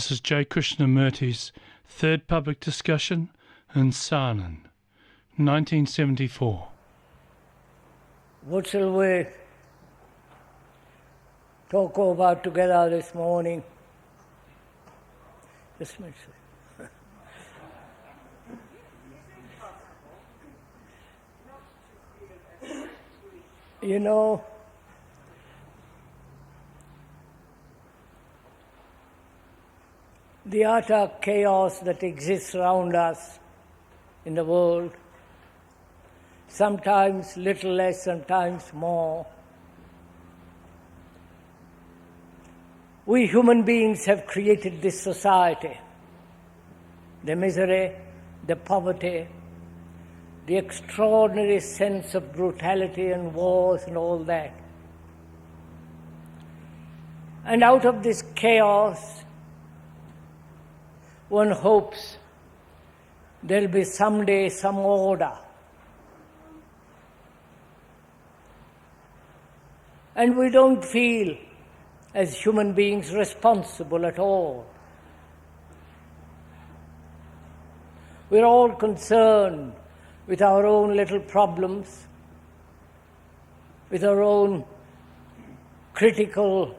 This is J. Krishnamurti's third public discussion in Saanen, 1974. What shall we talk about together this morning? Just a minute. You know, the utter chaos that exists around us in the world, sometimes little less, sometimes more. We human beings have created this society, the misery, the poverty, the extraordinary sense of brutality and wars and all that. And out of this chaos, one hopes there'll be someday some order. And we don't feel, as human beings, responsible at all. We're all concerned with our own little problems, with our own critical,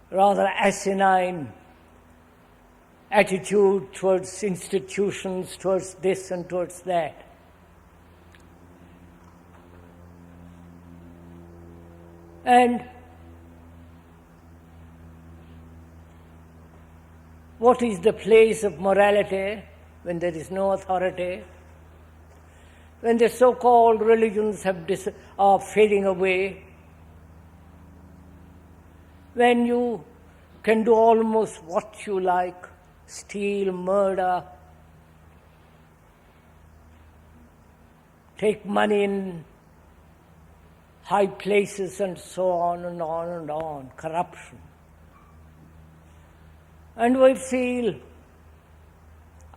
rather asinine attitude towards institutions, towards this and towards that. And what is the place of morality when there is no authority? When the so-called religions are fading away? When you can do almost what you like, steal, murder, take money in high places and so on and on and on, corruption. And we feel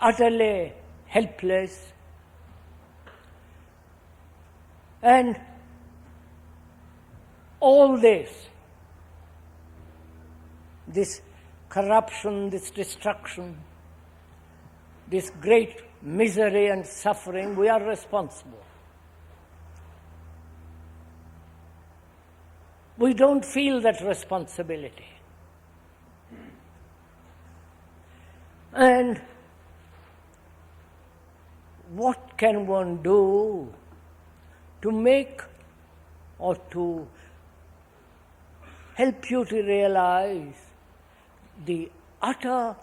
utterly helpless. And all this corruption, this destruction, this great misery and suffering, we are responsible. We don't feel that responsibility. And what can one do to make or to help you to realize the utter,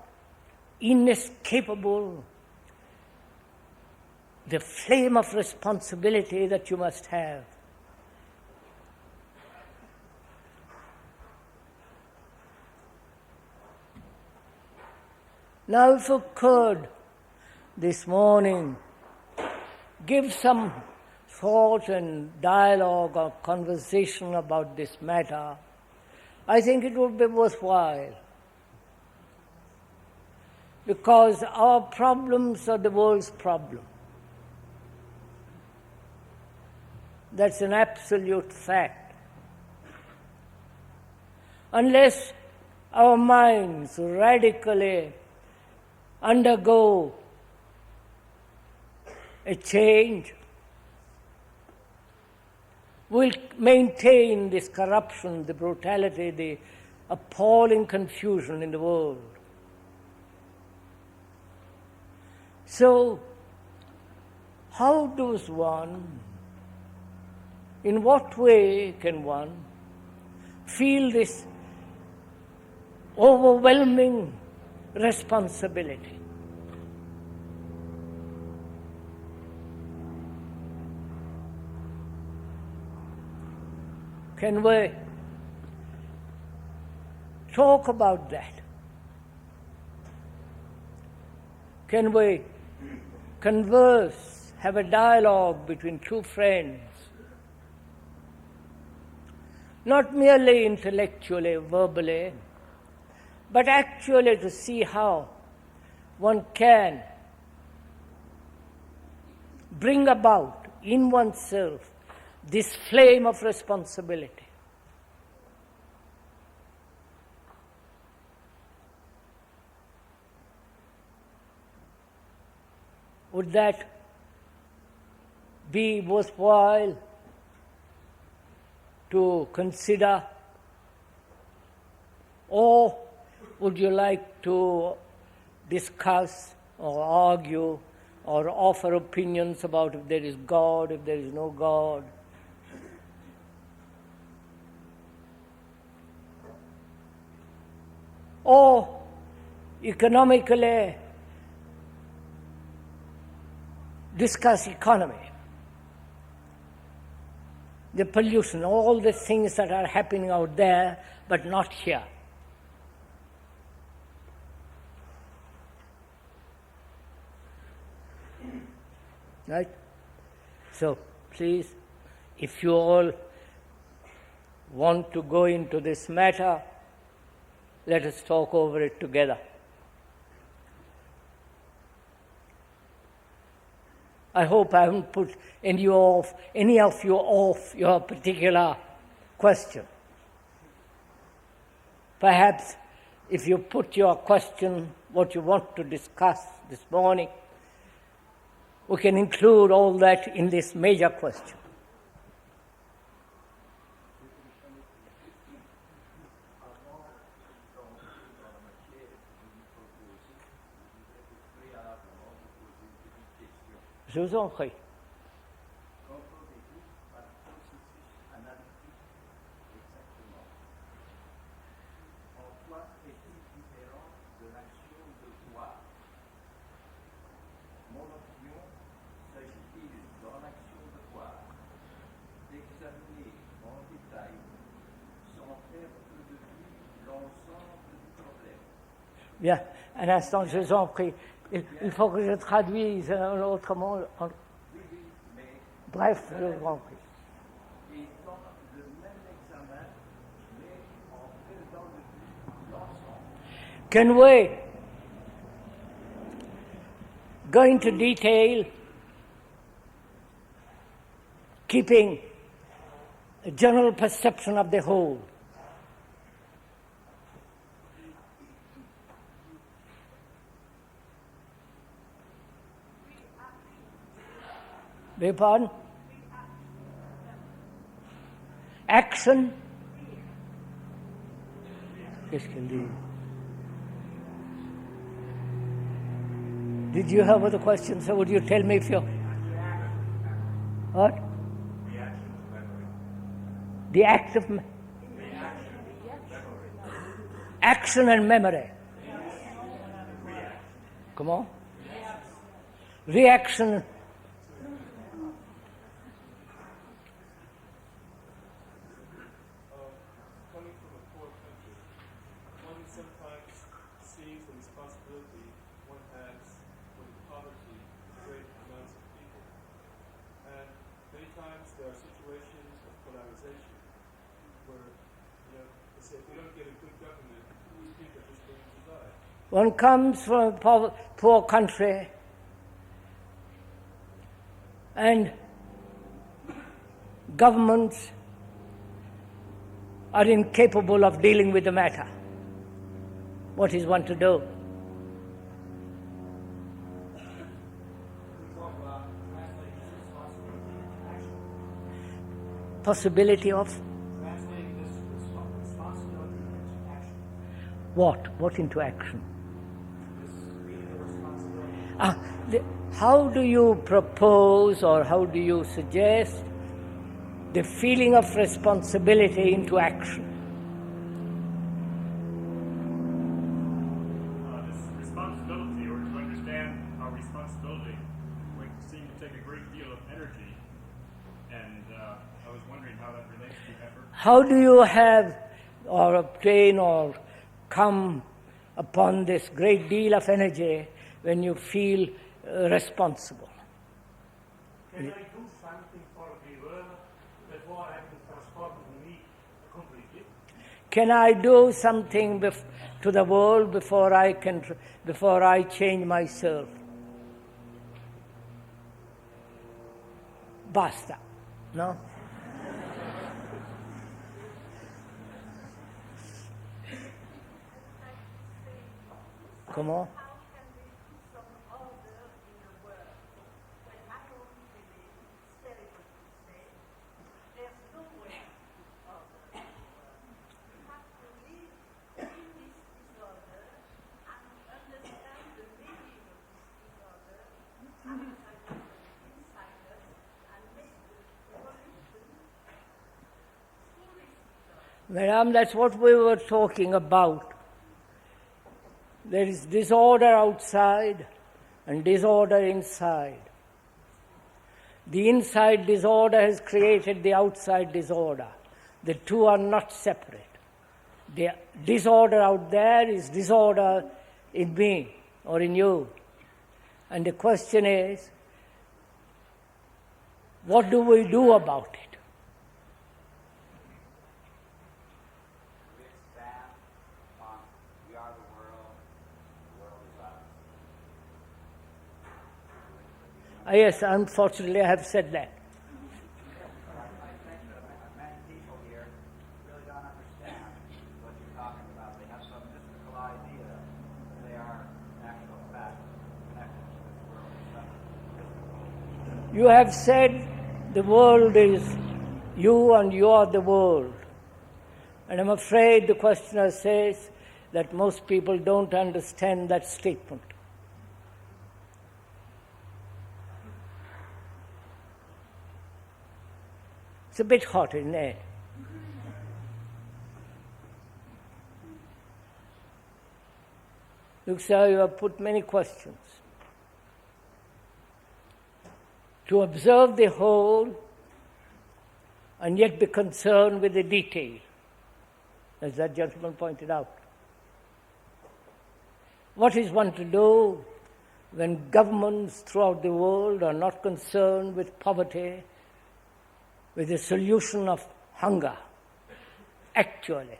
inescapable, the flame of responsibility that you must have? Now, if you could, this morning, give some thought and dialogue or conversation about this matter, I think it would be worthwhile. Because our problems are the world's problem. That's an absolute fact. Unless our minds radically undergo a change, we'll maintain this corruption, the brutality, the appalling confusion in the world. So, how does one, in what way can one feel this overwhelming responsibility? Can we talk about that? Can we converse, have a dialogue between two friends? Not merely intellectually, verbally, but actually to see how one can bring about in oneself this flame of responsibility. Would that be worthwhile to consider? Or would you like to discuss or argue or offer opinions about if there is God, if there is no God? Or economically discuss economy, the pollution, all the things that are happening out there but not here. Right? So please, if you all want to go into this matter, let us talk over it together. I hope I haven't put any of you off your particular question. Perhaps if you put your question, what you want to discuss this morning, we can include all that in this major question. Je vous en prie. Bien, un instant, je vous en prie. Il faut que je traduise autrement. Bref, je vous en prie. Can we go into detail, keeping a general perception of the whole? Beg your pardon? Action? Qu'est-ce qu'elle dit? Did you have other questions, or would you tell me if you... What? The act of... Action and memory. Comment? Reaction. One comes from a poor country and governments are incapable of dealing with the matter. What is one to do? Possibility of? What into action? How do you propose or how do you suggest the feeling of responsibility into action? This responsibility, or to understand our responsibility, would seem to take a great deal of energy, and I was wondering how that relates to effort. How do you have or obtain or come upon this great deal of energy when you feel responsible? Can I do something for the world before I can transform me completely? Can I do something to the world before I change myself? Basta, no? Comment? Madam, that's what we were talking about. There is disorder outside and disorder inside. The inside disorder has created the outside disorder. The two are not separate. The disorder out there is disorder in me or in you. And the question is, what do we do about it? We expand on we are the world is us. Yes, unfortunately I have said that. I think that many people here really don't understand what you're talking about. They have some mystical idea that they are, in actual fact, connected to this world itself. You have said the world is you and you are the world. And I'm afraid the questioner says that most people don't understand that statement. It's a bit hot, isn't it? Look, sir, you have put many questions. To observe the whole and yet be concerned with the detail, as that gentleman pointed out. What is one to do when governments throughout the world are not concerned with poverty, with the solution of hunger? Actually,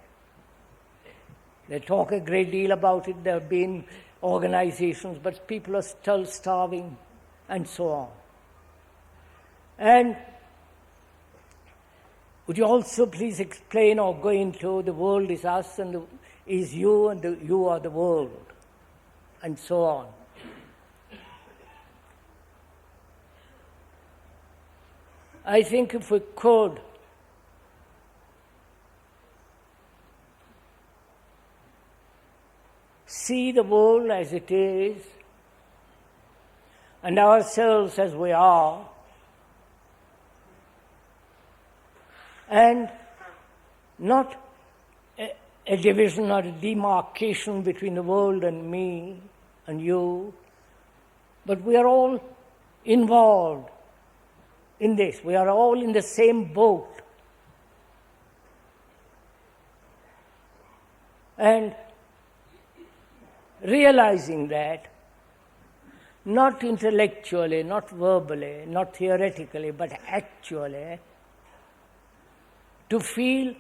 they talk a great deal about it. There have been organizations, but people are still starving, and so on. And would you also please explain or go into the world is us and is you and you are the world, and so on. I think if we could see the world as it is and ourselves as we are, and not a division or a demarcation between the world and me and you, but we are all involved in this. We are all in the same boat. And realizing that, not intellectually, not verbally, not theoretically, but actually, to feel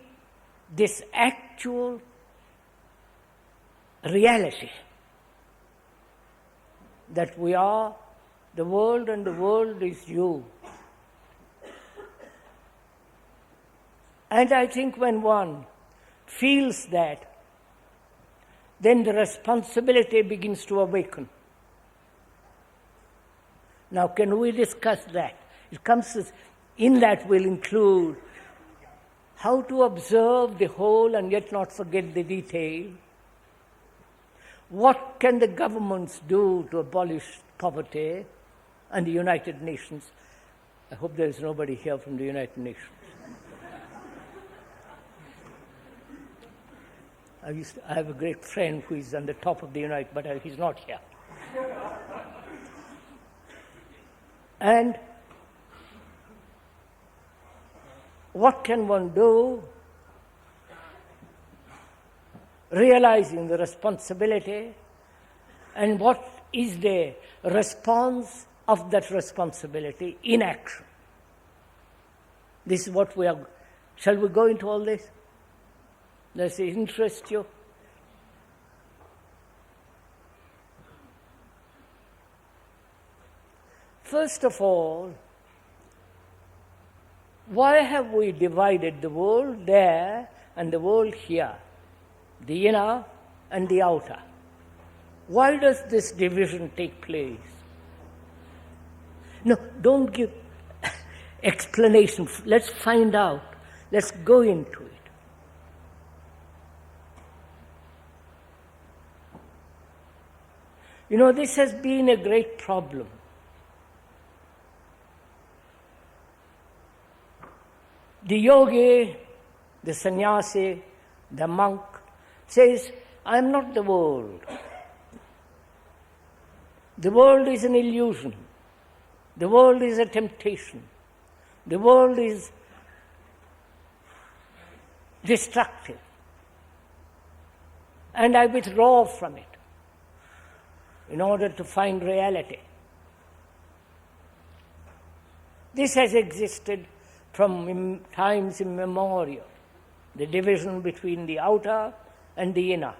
this actual reality that we are the world and the world is you. And I think when one feels that, then the responsibility begins to awaken. Now, can we discuss that? It comes as, in that will include how to observe the whole and yet not forget the detail. What can the governments do to abolish poverty and the United Nations? I hope there is nobody here from the United Nations. I have a great friend who is on the top of the United, but he's not here. And what can one do? Realizing the responsibility, and what is the response of that responsibility in action. This is what we are. Shall we go into all this? Does it interest you? First of all, why have we divided the world there and the world here, the inner and the outer? Why does this division take place? No, don't give explanation. Let's find out. Let's go into it. You know, this has been a great problem. The yogi the sannyasi, the monk, says, I am not the world. The world is an illusion. The world is a temptation. The world is destructive. And I withdraw from it in order to find reality. This has existed from times immemorial, the division between the outer and the inner.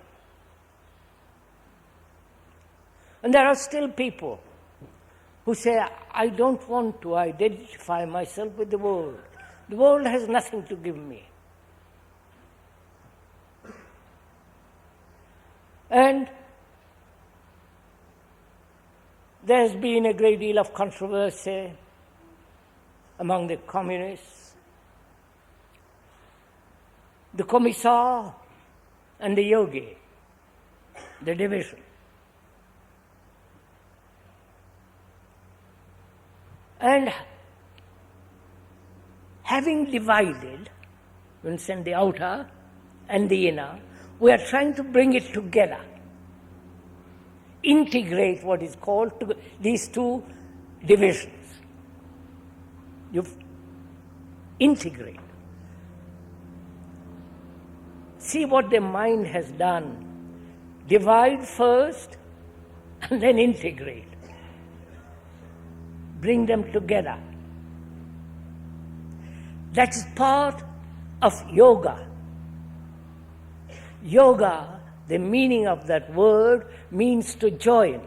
And there are still people who say, I don't want to identify myself with the world. The world has nothing to give me. And there's been a great deal of controversy among the communists. The commissar and the yogi, the division. And having divided, Vincent, the outer and the inner, we are trying to bring it together, integrate what is called these two divisions. You integrate. See what the mind has done. Divide first and then integrate. Bring them together. That's part of yoga. Yoga, the meaning of that word, means to join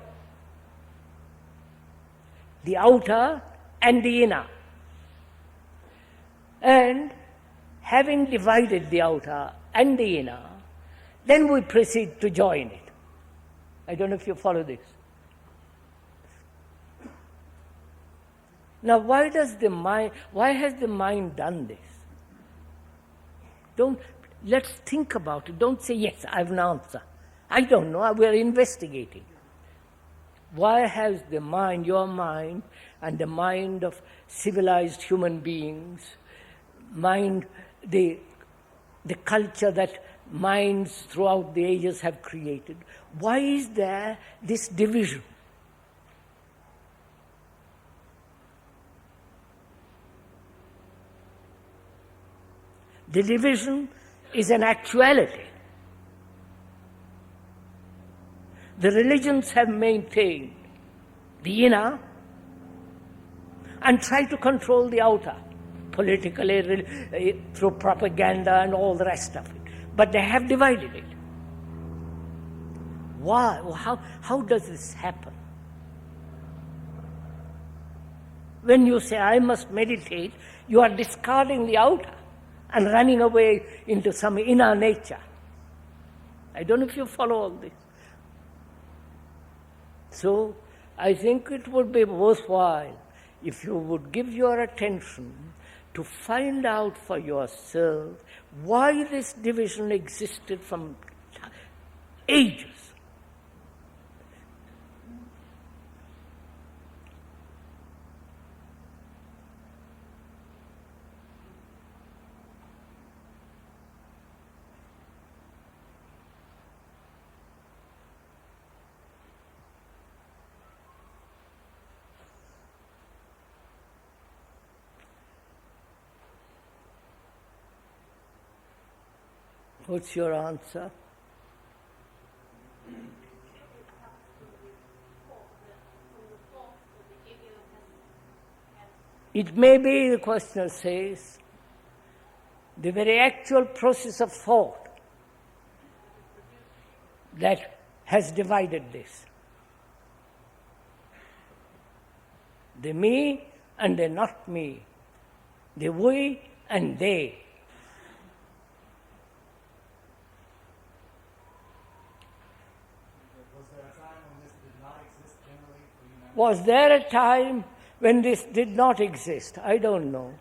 the outer and the inner. And having divided the outer and the inner, then we proceed to join it. I don't know if you follow this. Now, why has the mind done this? Let's think about it. Don't say, yes, I have an answer. I don't know, we are investigating. Why has the mind, your mind, and the mind of civilized human beings, the culture that minds throughout the ages have created, why is there this division? The division is an actuality. The religions have maintained the inner and tried to control the outer, politically, through propaganda and all the rest of it. But they have divided it. Why? How does this happen? When you say, I must meditate, you are discarding the outer and running away into some inner nature. I don't know if you follow all this. So, I think it would be worthwhile if you would give your attention to find out for yourself why this division existed from ages. What's your answer? It may be, the questioner says, the very actual process of thought that has divided this. The me and the not me, the we and they. Was there a time when this did not exist? I don't know.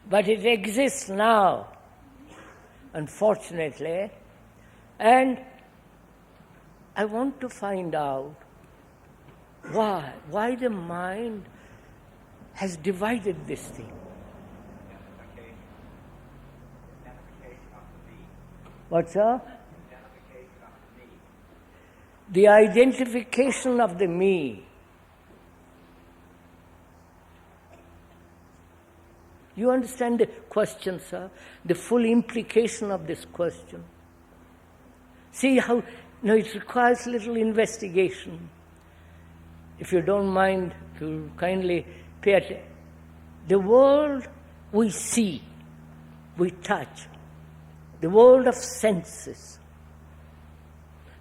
But it exists now, unfortunately, and I want to find out why the mind has divided this thing. Identification of the me. What, sir? Identification of the me. The identification of the me. You understand the question, sir? The full implication of this question. See how, now it requires little investigation. If you don't mind to kindly pay attention. The world we see, we touch, the world of senses,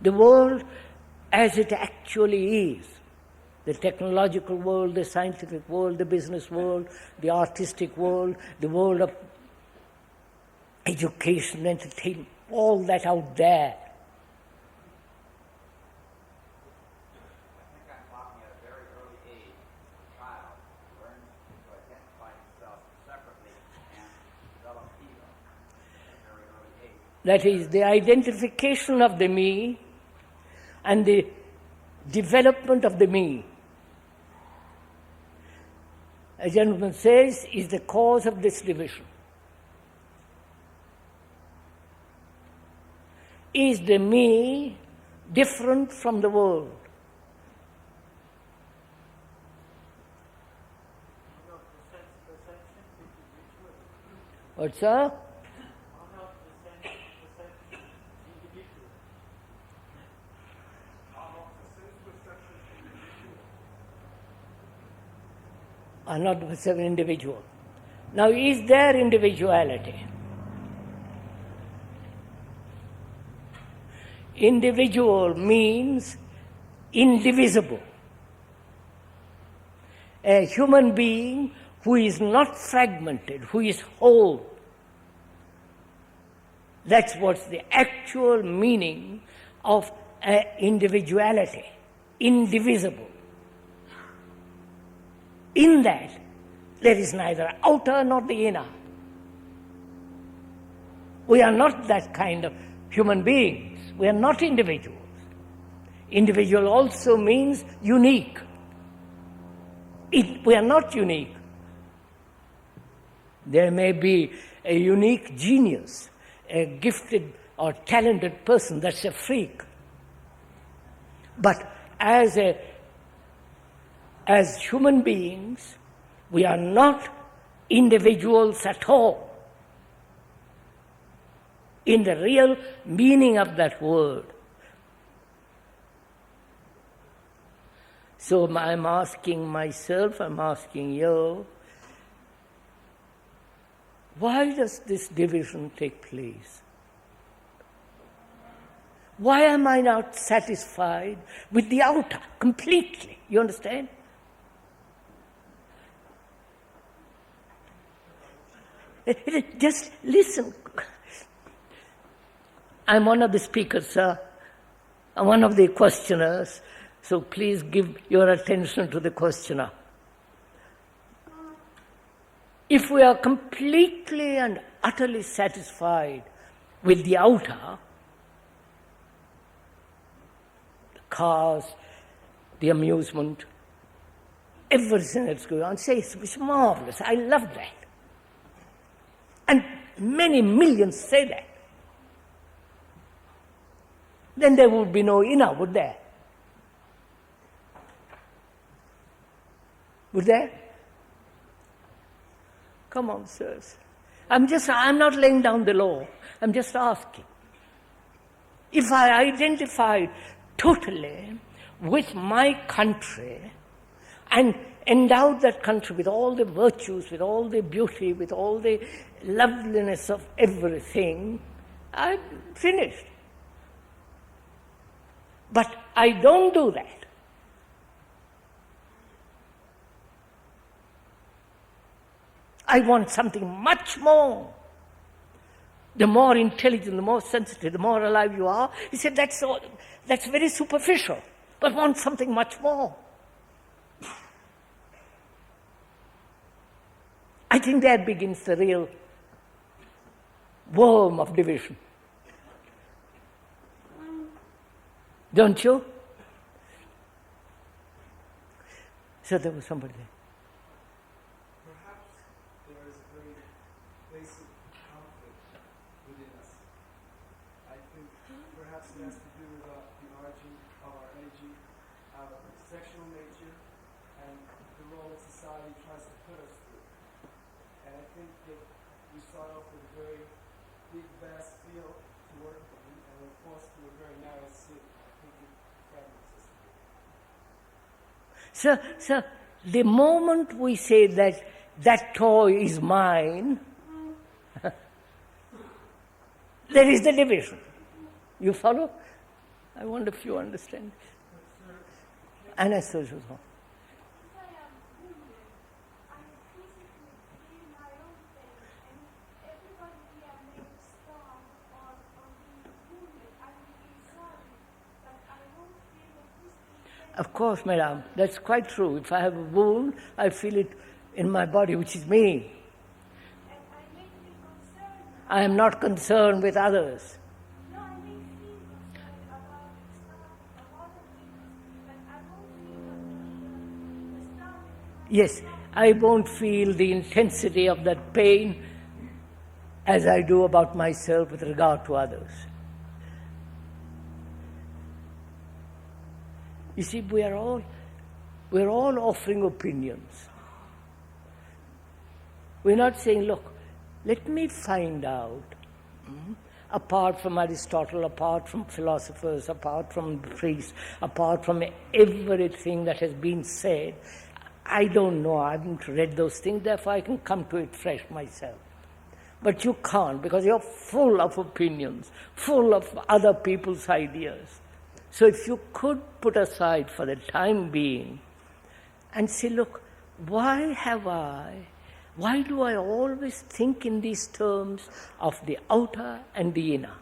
the world as it actually is, the technological world, the scientific world, the business world, the artistic world, the world of education, entertainment, all that out there. I think I'm talking at a very early age. A child learns to identify himself separately and develop ego at a very early age. That is, the identification of the me and the development of the me, a gentleman says, is the cause of this division. Is the me different from the world? What, sir? Are not the same individual. Now, is there individuality? Individual means indivisible. A human being who is not fragmented, who is whole. That's what's the actual meaning of individuality, indivisible. In that, there is neither outer nor the inner. We are not that kind of human beings. We are not individuals. Individual also means unique. We are not unique. There may be a unique genius, a gifted or talented person, that's a freak. But as human beings, we are not individuals at all, in the real meaning of that word. So I'm asking myself, I'm asking you, why does this division take place? Why am I not satisfied with the outer completely? You understand? Just listen. I'm one of the speakers, sir. I'm one of the questioners. So please give your attention to the questioner. If we are completely and utterly satisfied with the outer, the cars, the amusement, everything that's going on, say it's marvelous, I love that. And many millions say that. Then there would be no inner, would there? Would there? Come on, sirs. I'm not laying down the law. I'm just asking. If I identified totally with my country and endowed that country with all the virtues, with all the beauty, with all the loveliness of everything, I'm finished. But I don't do that. I want something much more. The more intelligent, the more sensitive, the more alive you are. He said, that's very superficial, but want something much more. I think there begins the real worm of division. Don't you? So there was somebody there. Perhaps it has to do with the origin of our energy, our sexual nature, and the role that society tries to put us through. And I think that we start off with a very big, vast field to work in, and we're forced through a very narrow city. I think it fragments us. So the moment we say that that toy is mine, there is the division. You follow? I wonder if you understand. Anastasia. Of course, madam, that's quite true. If I have a wound, I feel it in my body, which is me. I am not concerned with others. Yes, I won't feel the intensity of that pain as I do about myself with regard to others. You see, we're all offering opinions. We're not saying, look, let me find out, apart from Aristotle, apart from philosophers, apart from priests, apart from everything that has been said, I don't know, I haven't read those things, therefore I can come to it fresh myself. But you can't, because you're full of opinions, full of other people's ideas. So if you could put aside for the time being and say, look, why do I always think in these terms of the outer and the inner?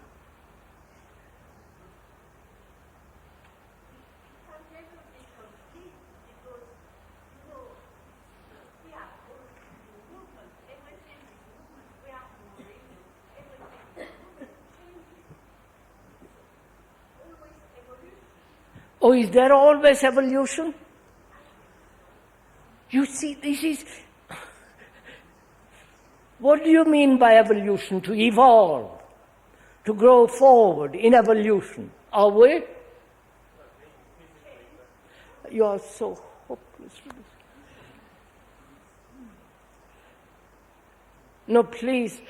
Oh, is there always evolution? You see, this is... What do you mean by evolution? To evolve, to grow forward in evolution. Are we? You are so hopeless. No, please,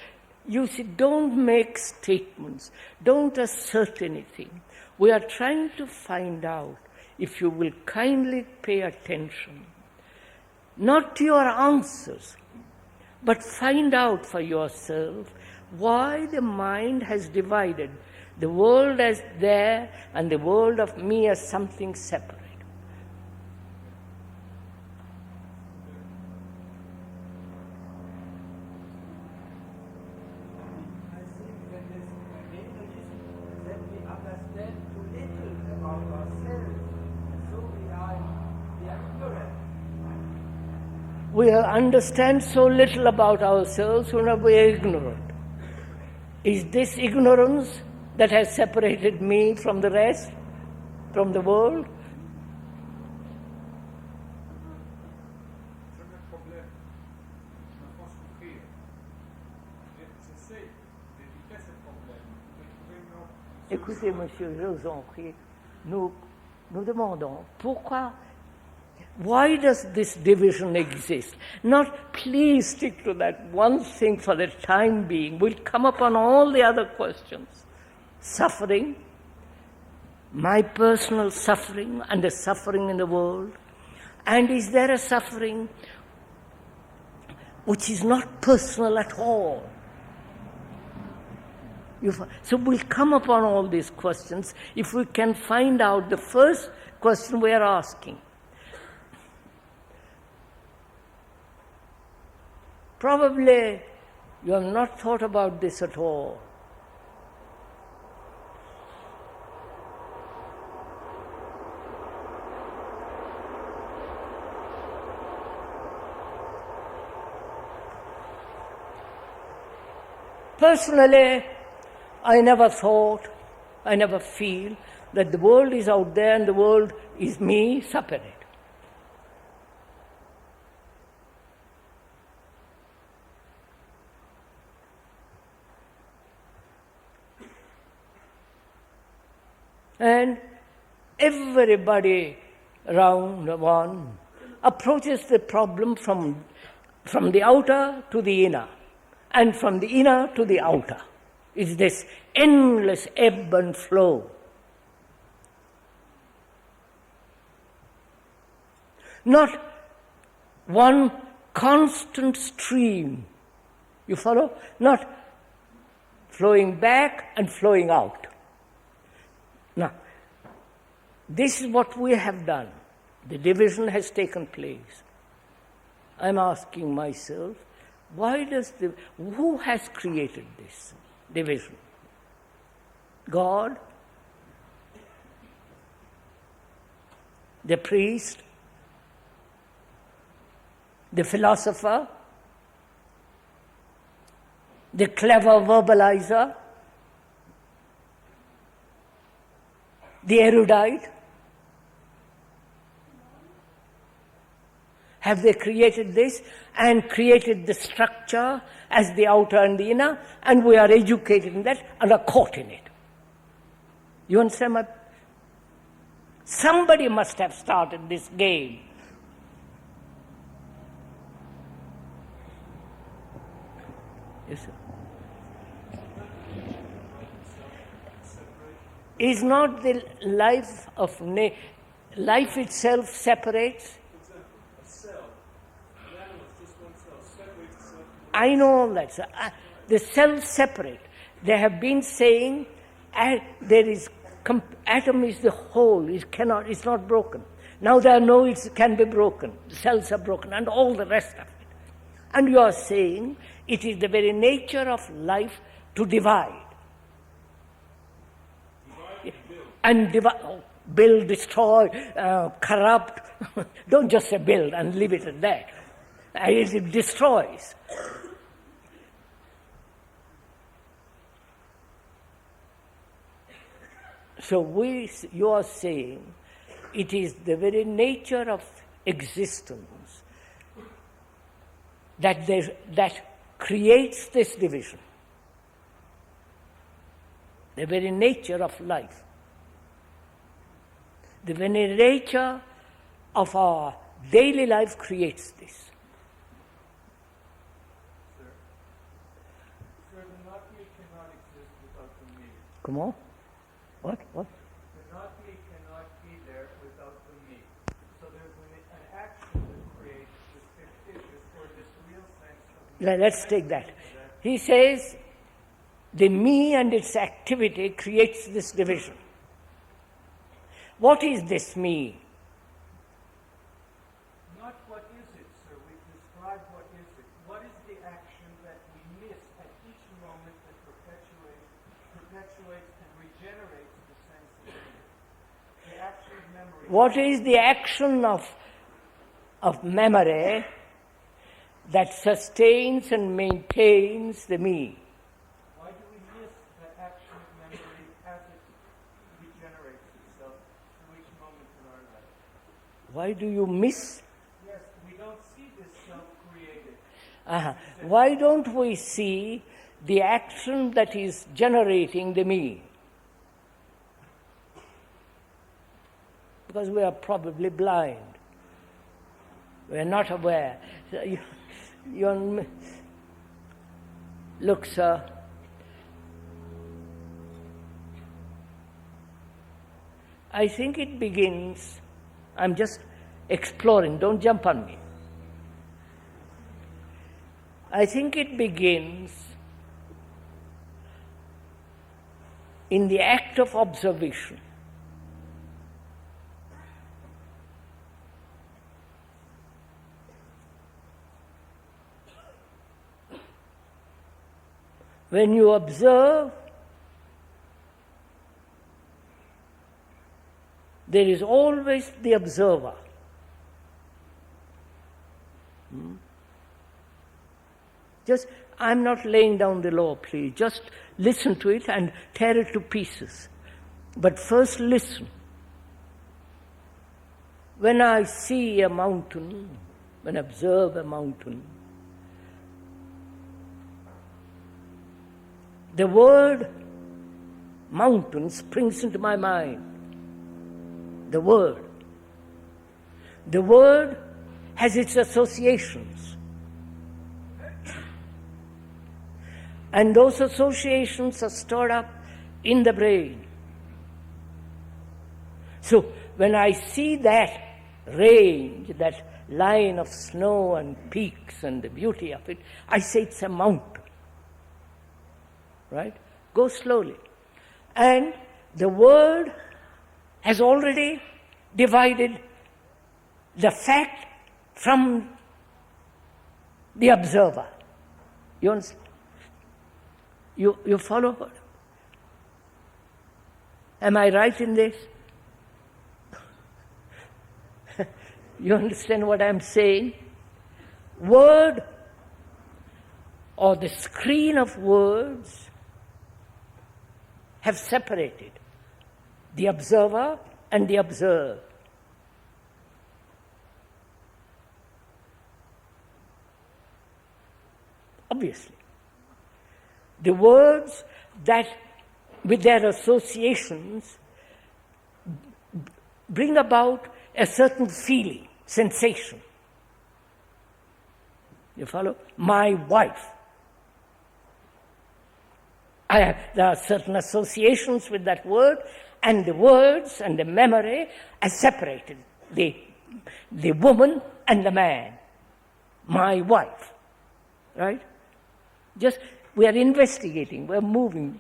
you see, don't make statements. Don't assert anything. We are trying to find out, if you will kindly pay attention, not to your answers, but find out for yourself why the mind has divided the world as there and the world of me as something separate. I think that this egoism that we understand too little about ourselves, and so we are ignorant. We understand so little about ourselves when we are ignorant. Is this ignorance that has separated me from the rest, from the world? Écoutez, monsieur, je vous en prie, nous demandons pourquoi, why does this division exist? Not please stick to that one thing for the time being. We'll come upon all the other questions. Suffering, my personal suffering and the suffering in the world. And is there a suffering which is not personal at all? So we'll come upon all these questions if we can find out the first question we are asking. Probably you have not thought about this at all. Personally, I never thought, I never feel that the world is out there and the world is me separate. And everybody round one approaches the problem from the outer to the inner, and from the inner to the outer. It's this endless ebb and flow. Not one constant stream. You follow? Not flowing back and flowing out. Now, this is what we have done. The division has taken place. I'm asking myself, who has created this division? God? The priest? The philosopher? The clever verbalizer? The erudite? Have they created this and created the structure as the outer and the inner, and we are educated in that and are caught in it? You understand? Somebody must have started this game. Yes, sir. Is not the life of life itself separates? I know all that, sir. The cells separate. They have been saying there is atom is the whole. It's not broken. Now they know it can be broken. The cells are broken, and all the rest of it. And you are saying it is the very nature of life to divide. And build, destroy, corrupt. Don't just say build and leave it at that. It destroys. So you are saying it is the very nature of existence that creates this division. The very nature of life. The very nature of our daily life creates this. Sir, the not me cannot exist without the me. Come on. What? The not me cannot be there without the me. So there's an action that creates this fictitious or this real sense of me. Let's take that. He says the me and its activity creates this division. What is this me? Not what is it, sir. We describe what is it. What is the action that we miss at each moment that perpetuates and regenerates the sense of me? The action of memory. What is the action of memory that sustains and maintains the me? Why do we miss that action of memory as it regenerates itself through each moment in our life? Why do you miss? Yes, we don't see this self-created. Why don't we see the action that is generating the me? Because we are probably blind. We are not aware. Look, sir. I think it begins, I'm just exploring, don't jump on me. I think it begins in the act of observation. When you observe, there is always the observer. Just, I'm not laying down the law, please. Just listen to it and tear it to pieces. But first listen. When I see a mountain, when I observe a mountain, the word mountain springs into my mind. the word. The word has its associations. And those associations are stored up in the brain. So when I see that range, that line of snow and peaks and the beauty of it, I say it's a mountain. Right? Go slowly. And the word has already divided the fact from the observer. You understand? You follow her? Am I right in this? You understand what I'm saying? Word, or the screen of words, have separated the observer and the observed. Obviously. The words that, with their associations, bring about a certain feeling, sensation. You follow? My wife. There are certain associations with that word, and the words and the memory are separated. The woman and the man. My wife. Right? Just, we are investigating, we are moving.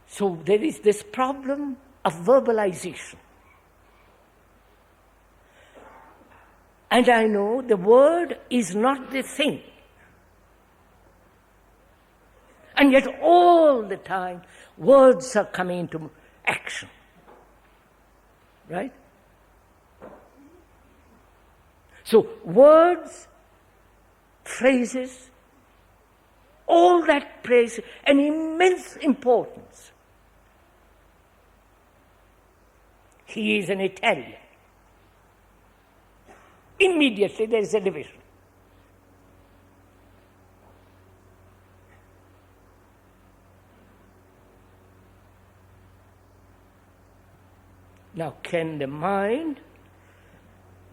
So there is this problem of verbalization. And I know the word is not the thing. And yet all the time, words are coming into action. Right? So words, phrases, all that plays an immense importance. He is an Italian. Immediately there is a division. Now, can the mind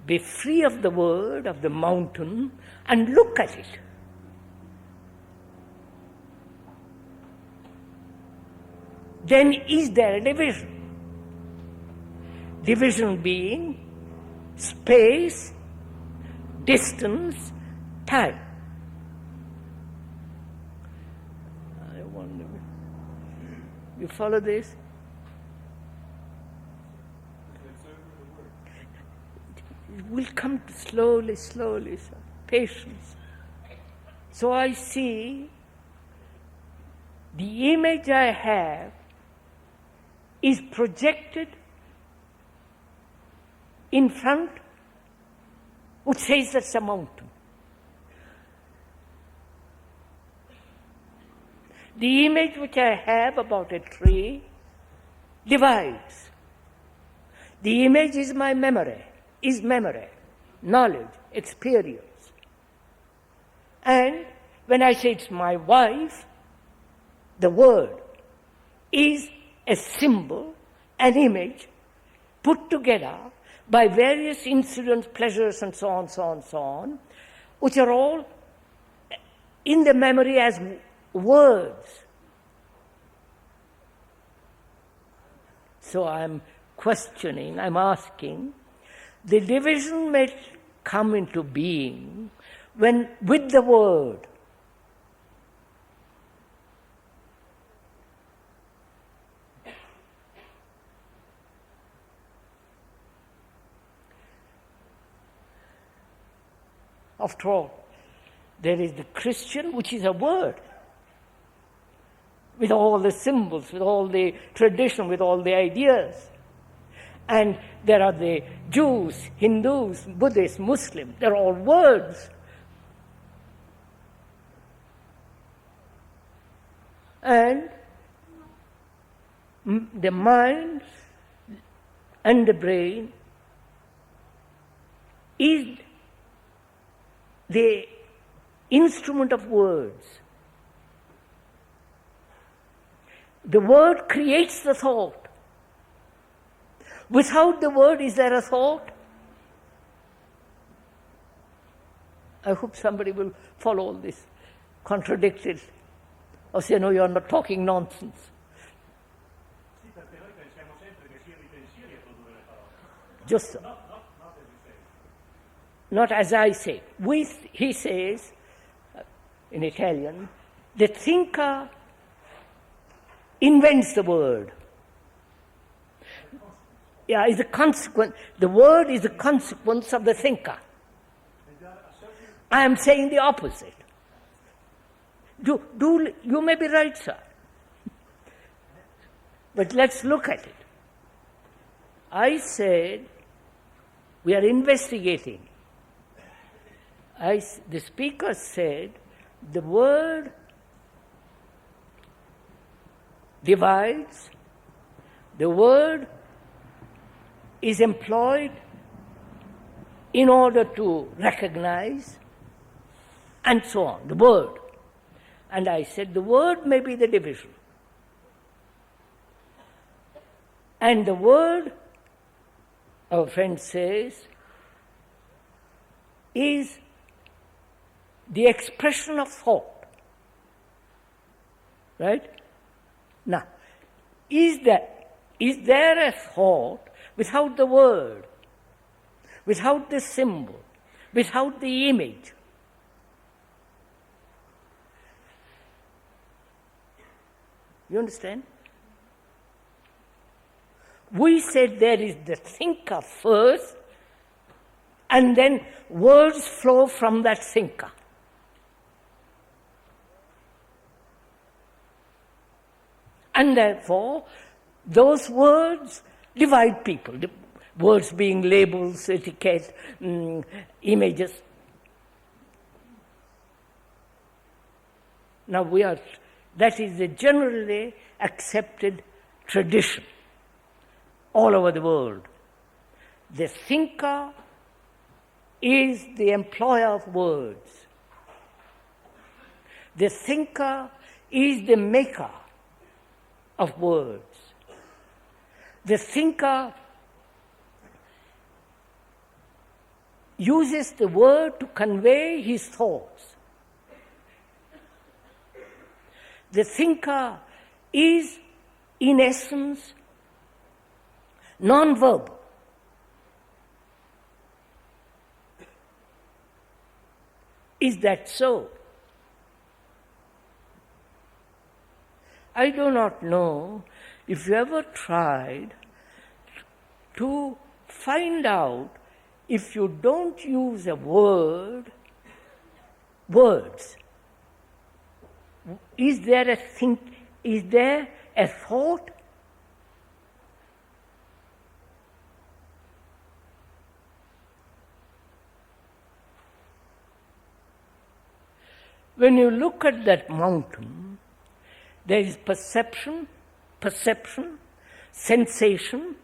be free of the word, of the mountain, and look at it? Then is there a division? Division being space, distance, time. I wonder, you follow this? It will come slowly, slowly, sir. Patience. So I see the image I have is projected in front, which says that's a mountain. The image which I have about a tree divides. The image is my memory, knowledge, experience. And when I say it's my wife, the word is a symbol, an image, put together by various incidents, pleasures, and so on, which are all in the memory as words. So I'm questioning, I'm asking, the division may come into being when, with the word, after all, there is the Christian, which is a word, with all the symbols, with all the tradition, with all the ideas. And there are the Jews, Hindus, Buddhists, Muslims. They're all words. And the mind and the brain is the instrument of words. The word creates the thought. Without the word, is there a thought? I hope somebody will follow all this, contradict it, or say, no, you're not talking nonsense. Sì, perché noi pensiamo sempre che siano i pensieri a produrre le parole. Just so. Not as you say. Not as I say. He says, in Italian, the thinker invents the word. Yeah, is a consequence. The word is a consequence of the thinker. I am saying the opposite. You may be right, sir. But let's look at it. I said we are investigating. The speaker said the word divides, the word is employed in order to recognize, and so on, the word. And I said the word may be the division. And the word, our friend says, is the expression of thought. Right? Now, is there a thought without the word, without the symbol, without the image? You understand? We said there is the thinker first, and then words flow from that thinker. And therefore, those words divide people. The words being labels, etiquette, images. Now that is a generally accepted tradition all over the world. The thinker is the employer of words. The thinker is the maker of words. The thinker uses the word to convey his thoughts. The thinker is, in essence, non-verbal. Is that so? I do not know if you ever tried to find out if you don't use a word, words. Is there a thought? When you look at that mountain, there is perception, sensation,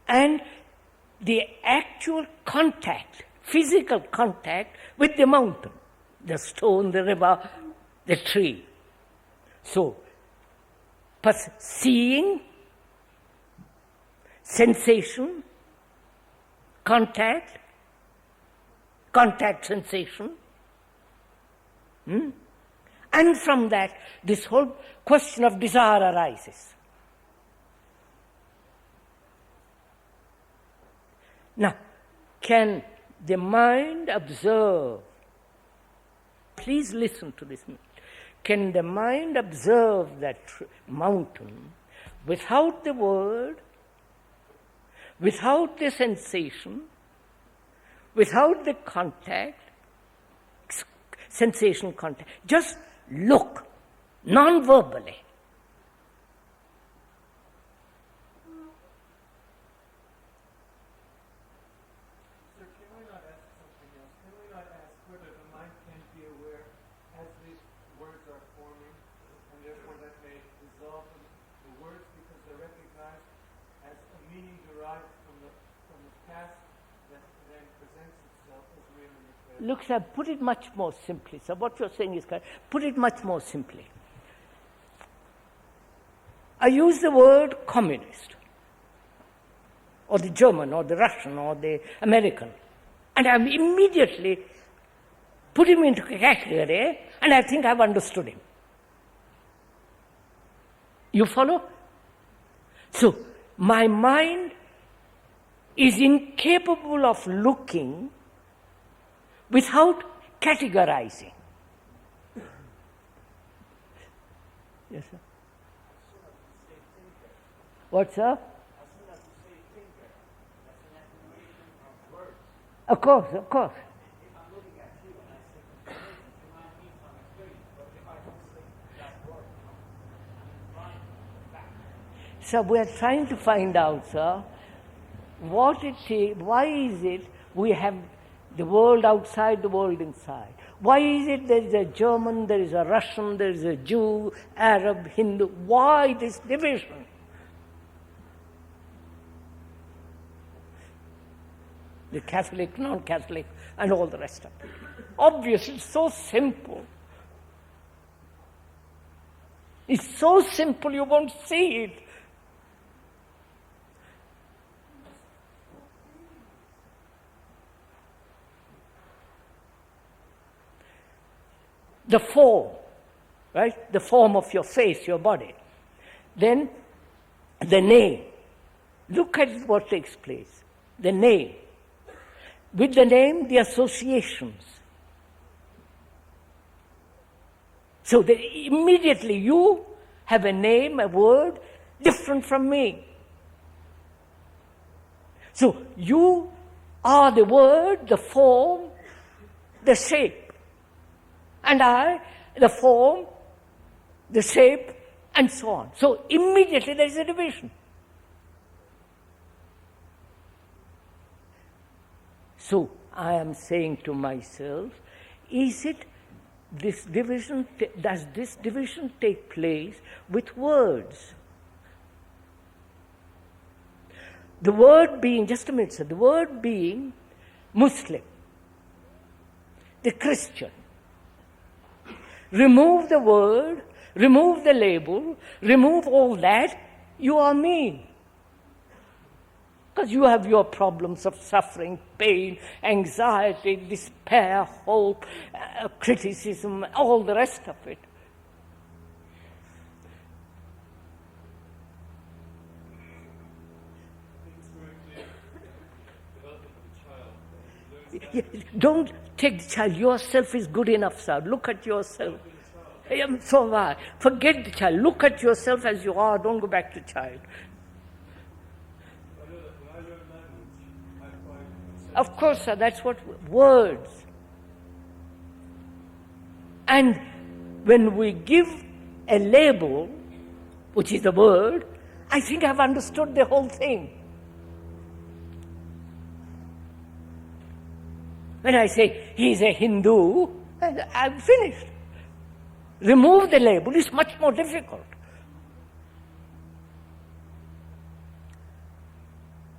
and the actual contact, physical contact with the mountain, the stone, the river, the tree. So, seeing, sensation, contact sensation, and from that, this whole question of desire arises. Now, can the mind observe? Please listen to this. Can the mind observe that mountain without the word, without the sensation, without the contact, sensation contact? Just look, non-verbally. Sir, can we not ask something else? Can we not ask whether the mind can be aware as these words are forming, and therefore that may dissolve the words because they're recognized as a meaning derived from the past that then presents itself as real in the present? Look, sir, put it much more simply. So what you're saying is correct. Put it much more simply. I use the word communist. or the German, or the Russian, or the American. And I'm immediately put him into a category, and I think I've understood him. You follow? So, my mind is incapable of looking without categorizing. Yes, sir. What, sir? Of course, of course. So we are trying to find out, sir, what it is, why is it we have the world outside, the world inside? Why is it there is a German, there is a Russian, there is a Jew, Arab, Hindu? Why this division? The Catholic, non-Catholic, and all the rest of it. Obviously, it's so simple. It's so simple you won't see it. The form, right? The form of your face, your body. Then the name. Look at what takes place. The name. With the name, the associations. So that immediately you have a name, a word, different from me. So you are the word, the form, the shape. And I, the form, the shape, and so on. So immediately there is a division. So I am saying to myself, is it this division, does this division take place with words? The word being, just a minute, sir, the word being Muslim, the Christian. Remove the word, remove the label, remove all that, you are me. Because you have your problems of suffering, pain, anxiety, despair, hope, criticism, all the rest of it. Don't take the child. Yourself is good enough, sir. Look at yourself. So why? Forget the child. Look at yourself as you are. Don't go back to child. Of course, sir. That's what words. And when we give a label, which is the word, I think I've understood the whole thing. When I say he's a Hindu, I'm finished. Remove the label is much more difficult.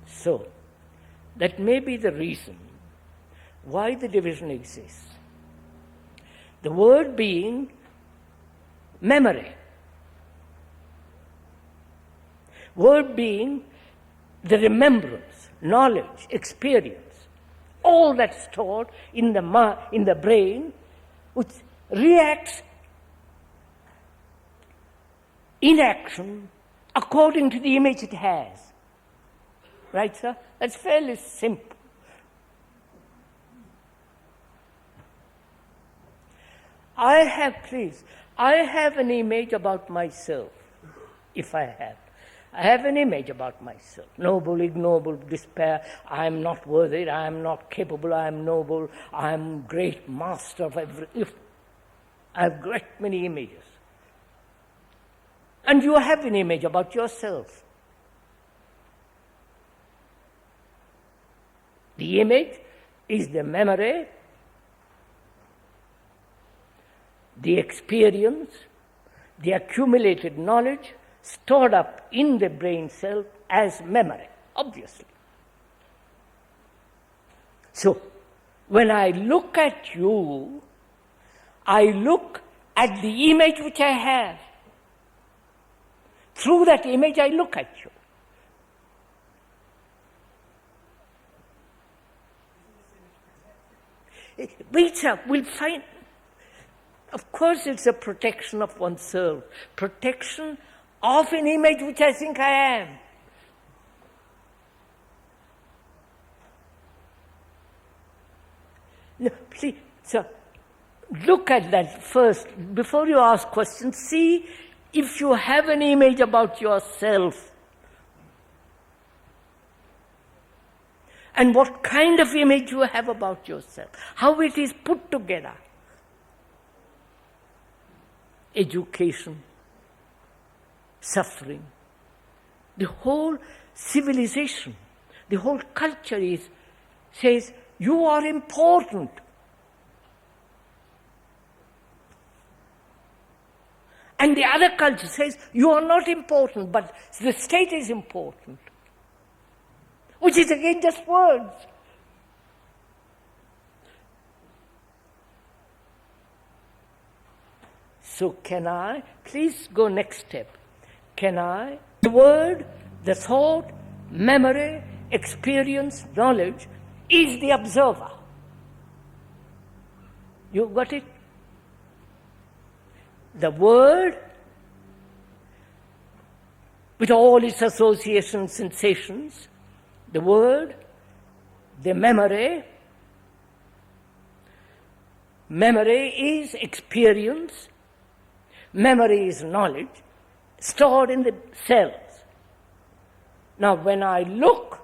So, that may be the reason why the division exists. The word being memory. Word being the remembrance, knowledge, experience. All that's stored in the brain, which reacts in action according to the image it has. Right, sir? That's fairly simple. I have an image about myself, if I have. I have an image about myself. Noble, ignoble, despair. I am not worthy. I am not capable. I am noble. I am great master of everything. I have great many images. And you have an image about yourself. The image is the memory, the experience, the accumulated knowledge stored up in the brain cell as memory, obviously. So, when I look at you, I look at the image which I have. Through that image, I look at you. Wait, sir, we'll find. Of course, it's a protection of oneself, protection of an image which I think I am. No, please, sir, look at that first. Before you ask questions, see if you have an image about yourself. And what kind of image you have about yourself. How it is put together. Education, suffering, the whole civilization, the whole culture says, you are important. And the other culture says, you are not important, but the state is important. Which is again just words. So can I, please go next step. Can I, the word, the thought, memory, experience, knowledge, is the observer. You got it? The word, with all its associations, sensations, the word, the memory is experience, memory is knowledge, stored in the cells. Now, when I look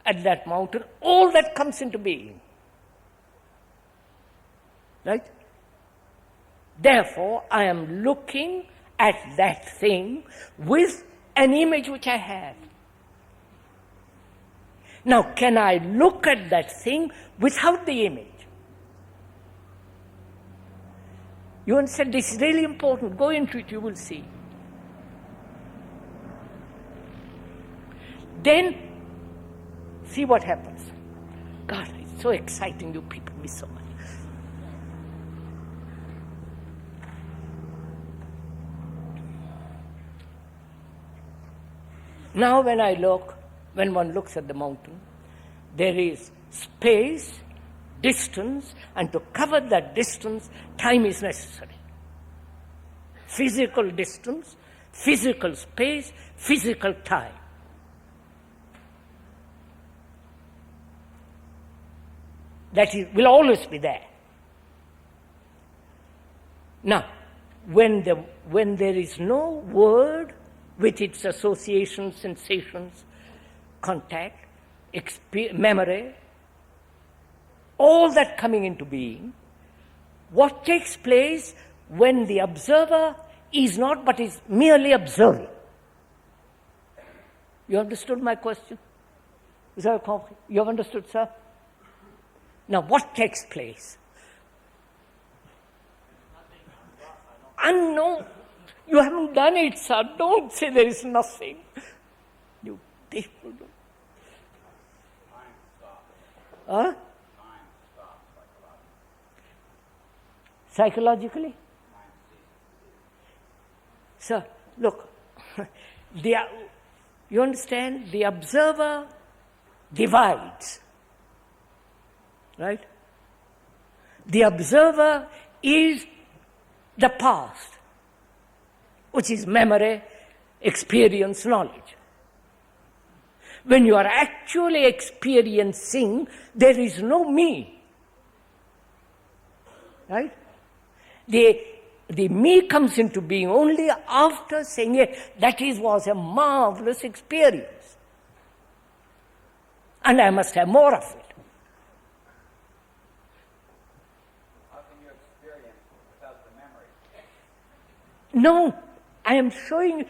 at that mountain, all that comes into being. Right? Therefore, I am looking at that thing with an image which I have. Now, can I look at that thing without the image? You understand? This is really important. Go into it, you will see. Then, see what happens. God, it's so exciting, you people me so much. Now when one looks at the mountain, there is space, distance, and to cover that distance, time is necessary. Physical distance, physical space, physical time. That will always be there. Now, when there is no word with its associations, sensations, contact, memory, all that coming into being, what takes place when the observer is not but is merely observing? You understood my question? Vous avez compris? You have understood, sir? Now, what takes place? Unknown. You haven't done it, sir. Don't say there is nothing. You people don't. Time stops. Huh? Time stops psychologically. Psychologically? Sir, look. You understand? The observer divides. Right? The observer is the past, which is memory, experience, knowledge. When you are actually experiencing, there is no me. Right? The me comes into being only after saying, yeah, was a marvelous experience. And I must have more of it. How can you experience without the memory? No, I'm showing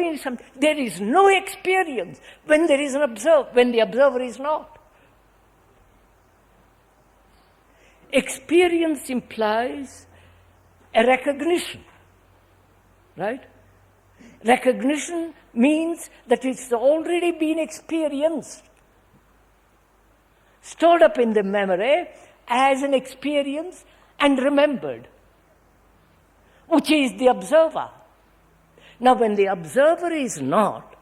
you something. There is no experience when there is when the observer is not. Experience implies a recognition, right? Recognition means that it's already been experienced, stored up in the memory as an experience and remembered, which is the observer. Now, when the observer is not,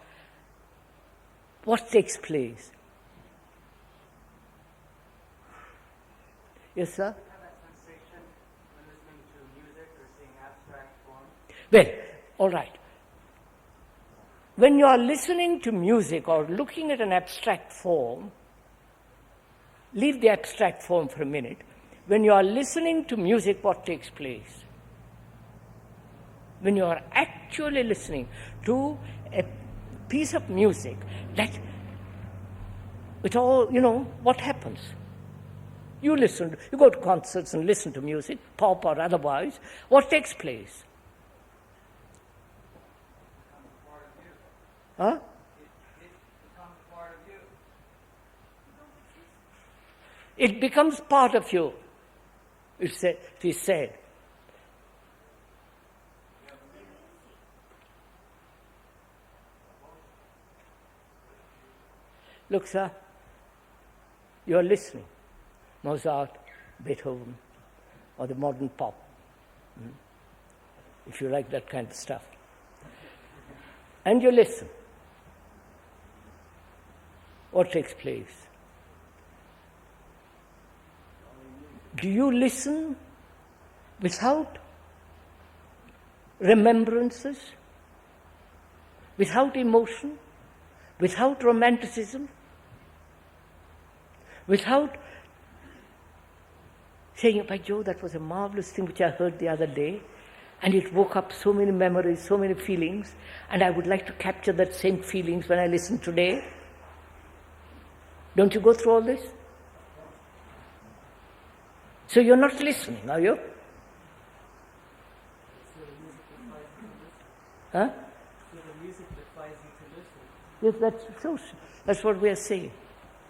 what takes place? Yes, sir? Have that sensation when listening to music or seeing abstract form? Well, all right. When you are listening to music or looking at an abstract form, leave the abstract form for a minute. When you are listening to music, what takes place? When you are actually listening to a piece of music, that with all, what happens? You go to concerts and listen to music, pop or otherwise. What takes place? Huh? It becomes part of you. It becomes part of you, it is said. Look, sir, you are listening. Mozart, Beethoven, or the modern pop, if you like that kind of stuff. And you listen. What takes place? Do you listen without remembrances, without emotion, without romanticism, without saying, by Joe, that was a marvelous thing which I heard the other day, and it woke up so many memories, so many feelings, and I would like to capture that same feelings when I listen today? Don't you go through all this? So you're not listening, are you? Huh? So the music defies you to listen. Yes, that's what we are saying.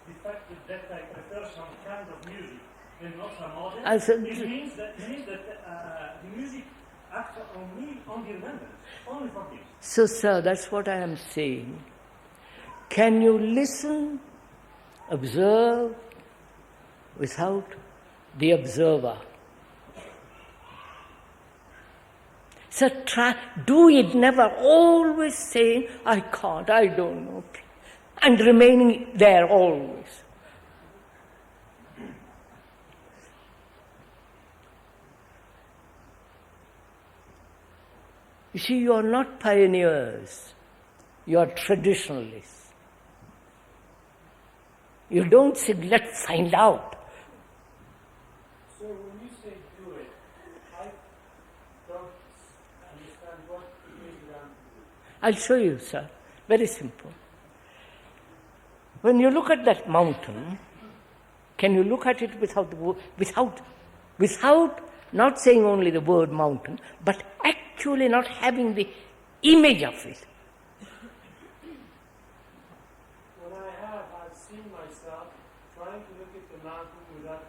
The fact that I prefer some kind of music and not some other, I said- it means that the music acts on me, on the remembrance, only for this. So, sir, that's what I am saying. Can you listen, observe, without the observer? So do it, never always saying, I can't, I don't know, and remaining there always. You see, you are not pioneers, you are traditionalists. You don't say, let's find out. So when you say do it, I don't understand what it is you want to do. I'll show you, sir. Very simple. When you look at that mountain, can you look at it without not saying only the word mountain, but actually not having the image of it? When I've seen myself trying to look at the mountain without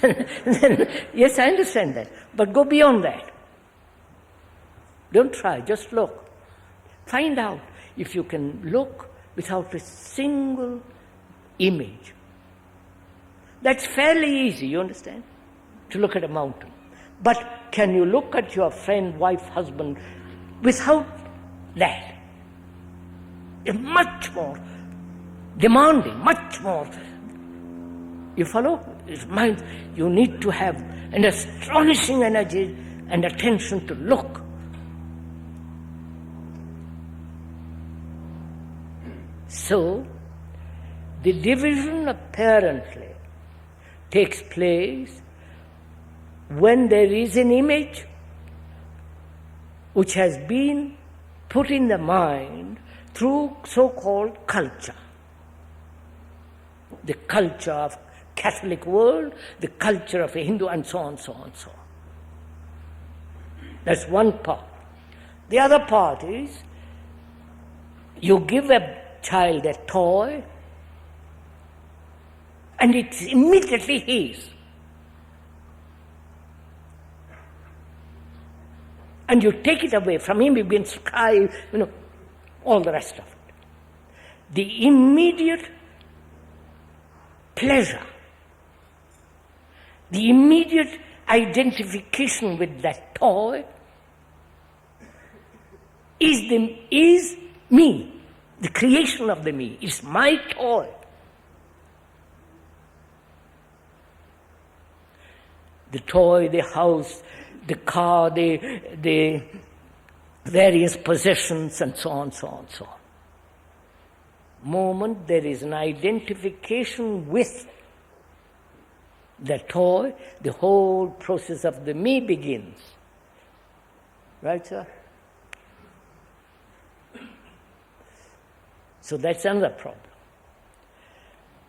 the image. Yes, I understand that. But go beyond that. Don't try, just look. Find out if you can look without a single image. That's fairly easy, you understand? To look at a mountain. But can you look at your friend, wife, husband without that? It's much more demanding, much more. You follow? It's mind. You need to have an astonishing energy and attention to look. So, the division apparently takes place when there is an image which has been put in the mind through so-called culture. The culture of Catholic world, the culture of a Hindu, and so on, so on, so on. That's one part. The other part is you give a child a toy and it's immediately his. And you take it away from him, he begins to cry, all the rest of it. The immediate pleasure, the immediate identification with that toy is me, the creation of the me. It's my toy. the toy, the house, the car, the various possessions, and so on, so on, so on. Moment there is an identification with the toy, the whole process of the me begins. Right, sir? So that's another problem.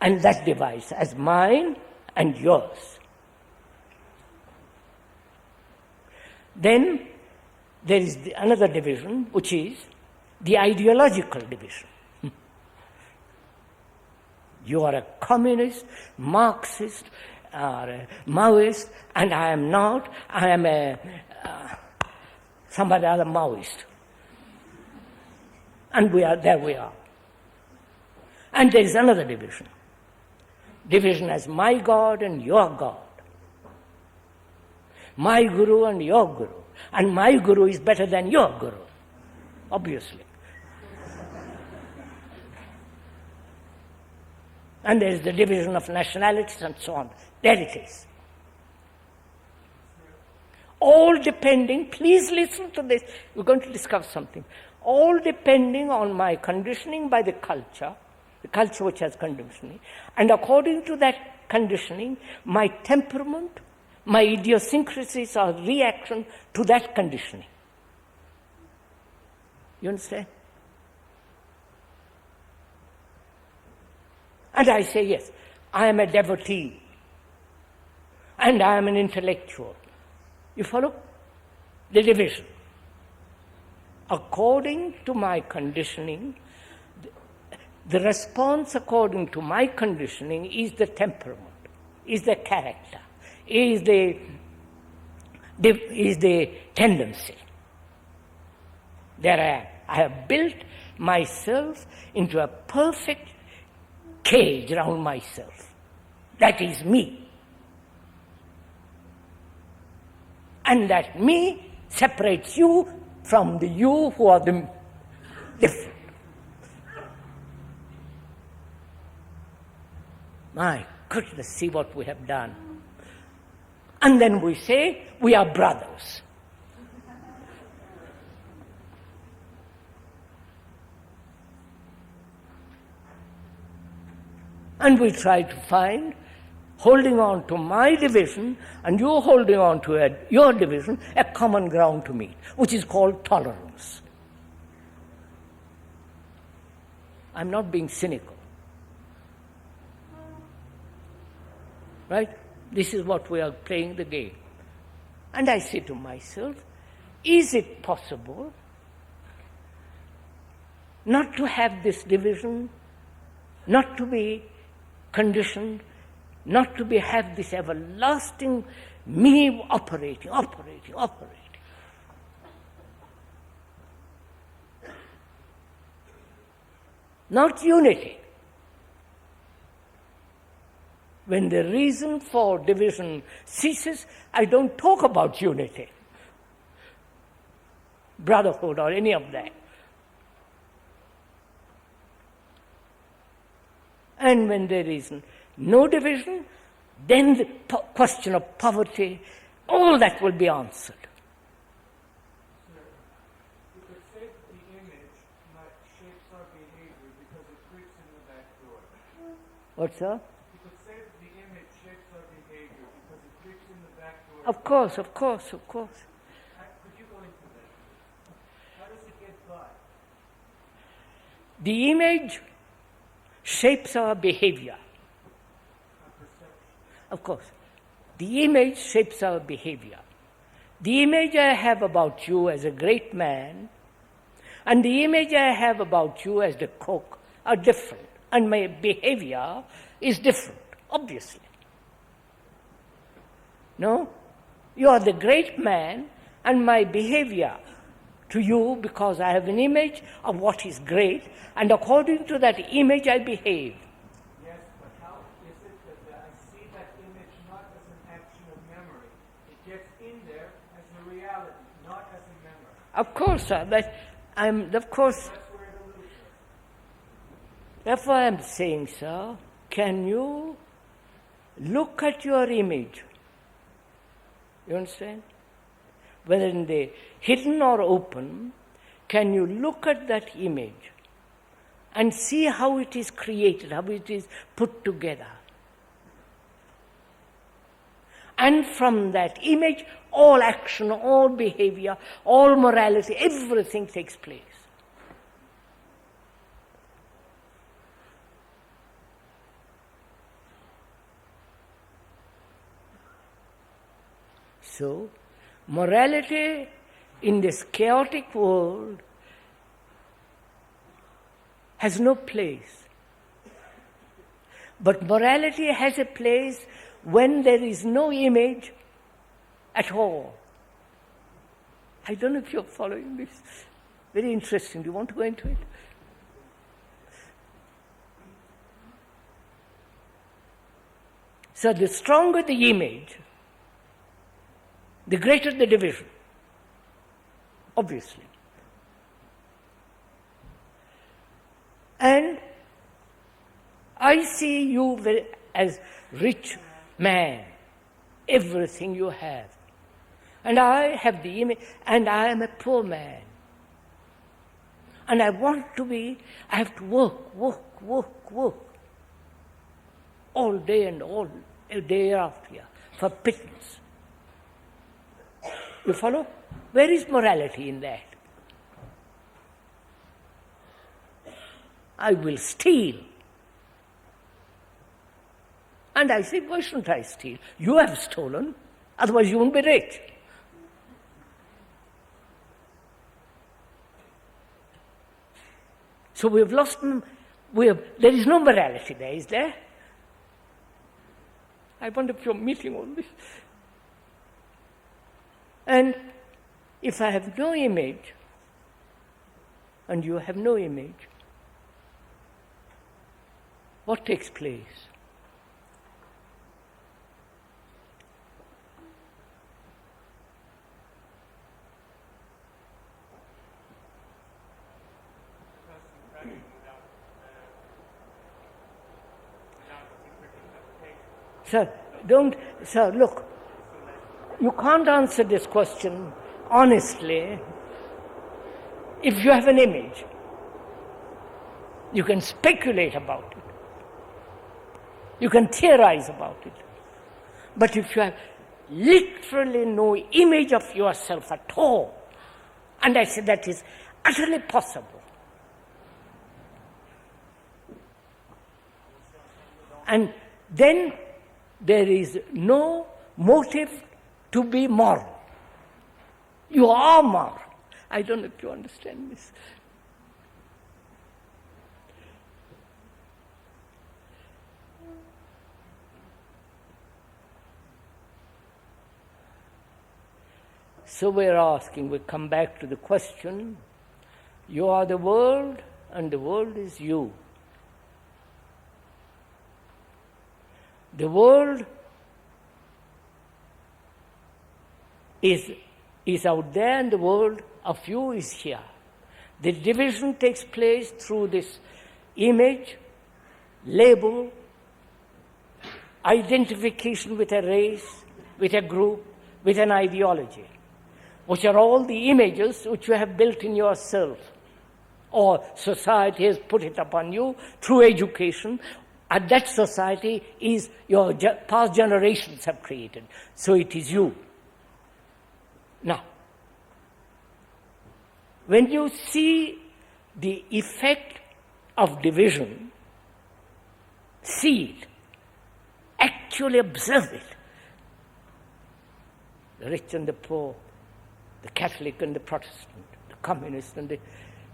And that divides as mine and yours. Then there is another division, which is the ideological division. You are a communist, Marxist, or a Maoist, and I am not. I am a somebody other Maoist. And there we are. And there is another division. Division as my God and your God. My Guru and your Guru. And my Guru is better than your Guru, obviously. And there is the division of nationalities and so on. There it is. All depending, please listen to this, we're going to discover something. All depending on my conditioning by the culture which has conditioned me, and according to that conditioning, my temperament, my idiosyncrasies are reaction to that conditioning. You understand? And I say, yes, I am a devotee, and I am an intellectual. You follow? The division. According to my conditioning, the response according to my conditioning is the temperament, is the character, is the tendency. There I am. I have built myself into a perfect cage around myself. That is me. And that me separates you from the you who are the different. My goodness, see what we have done. And then we say, we are brothers. And we try to find, holding on to my division and you holding on to your division, a common ground to meet, which is called tolerance. I'm not being cynical. Right? This is what we are playing the game. And I say to myself, is it possible not to have this division, not to be conditioned, not to have this everlasting me operating? Not unity. When the reason for division ceases, I don't talk about unity, brotherhood, or any of that. And when there is no division, then the question of poverty, all that will be answered. You could say the image shapes our behavior because it creeps in the back door. What, sir? You could say that the image shapes our behavior because it creeps in the back door. Of course. Could you go into that? How does it get by? The image shapes our behavior. Of course. The image shapes our behavior. The image I have about you as a great man and the image I have about you as the cook are different. And my behavior is different, obviously. No? You are the great man and my behavior to you, because I have an image of what is great, and according to that image I behave. Yes, but how is it that I see that image not as an action of memory? It gets in there as a reality, not as a memory. Of course, sir. That's why I'm saying, sir, can you look at your image You understand? Whether in the hidden or open, can you look at that image and see how it is created, how it is put together? And from that image, all action, all behavior, all morality, everything takes place. So, morality in this chaotic world has no place. But morality has a place when there is no image at all. I don't know if you're following this. Very interesting. Do you want to go into it? So the stronger the image, the greater the division, obviously. And I see you as rich man, everything you have. And I have the image, and I am a poor man. And I have to work, all day and all day after for pittance. You follow? Where is morality in that? I will steal. And I say, why shouldn't I steal? You have stolen, otherwise you won't be rich. So we have lost, there is no morality there, is there? I wonder if you're meeting all this. And if I have no image, and you have no image, what takes place? Sir, look, you can't answer this question honestly if you have an image. You can speculate about it. You can theorize about it. But if you have literally no image of yourself at all, and I say that is utterly possible, and then there is no motive to be moral. You are moral. I don't know if you understand this. So we're asking, we come back to the question, you are the world and the world is you. The world is out there and the world of you is here. The division takes place through this image, label, identification with a race, with a group, with an ideology, which are all the images which you have built in yourself, or society has put it upon you through education, and that society is your past generations have created. So it is you. Now, when you see the effect of division, see it, actually observe it. The rich and the poor, the Catholic and the Protestant, the communist and the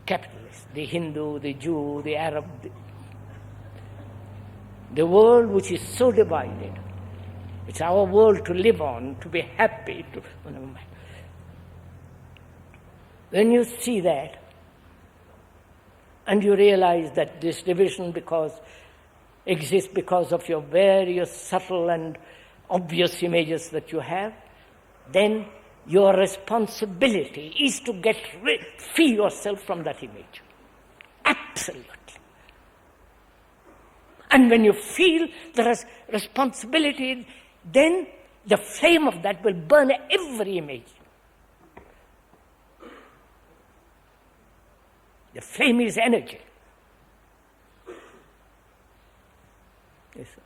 capitalist, the Hindu, the Jew, the Arab, the world which is so divided. It's our world to live on, to be happy. When you see that, and you realize that this division exists because of your various subtle and obvious images that you have, then your responsibility is to free yourself from that image. Absolutely. And when you feel the responsibility, then the flame of that will burn every image. The flame is energy. Yes, sir.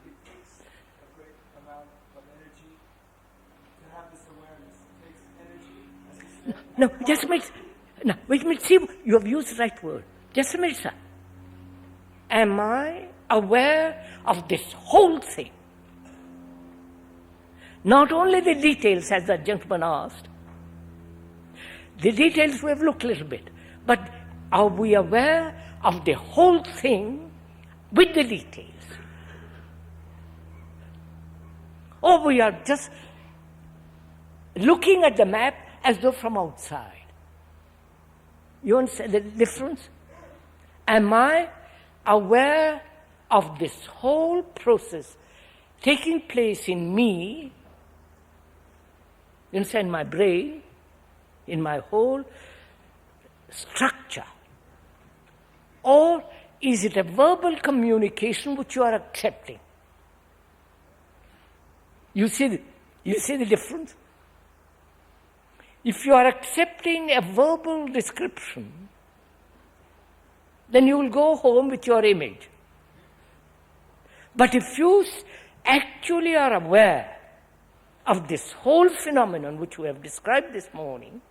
It takes a great amount of energy to have this awareness. It takes energy, as you said. No, just a minute. No, wait a minute. See, you have used the right word. Just a minute, sir. Am I aware of this whole thing? Not only the details, as the gentleman asked. The details we have looked a little bit. But are we aware of the whole thing with the details? Or we are just looking at the map as though from outside? You understand the difference? Am I aware of this whole process taking place in me, inside my brain, in my whole structure? Or is it a verbal communication which you are accepting? You see the difference? If you are accepting a verbal description, then you will go home with your image. But if you actually are aware of this whole phenomenon which we have described this morning,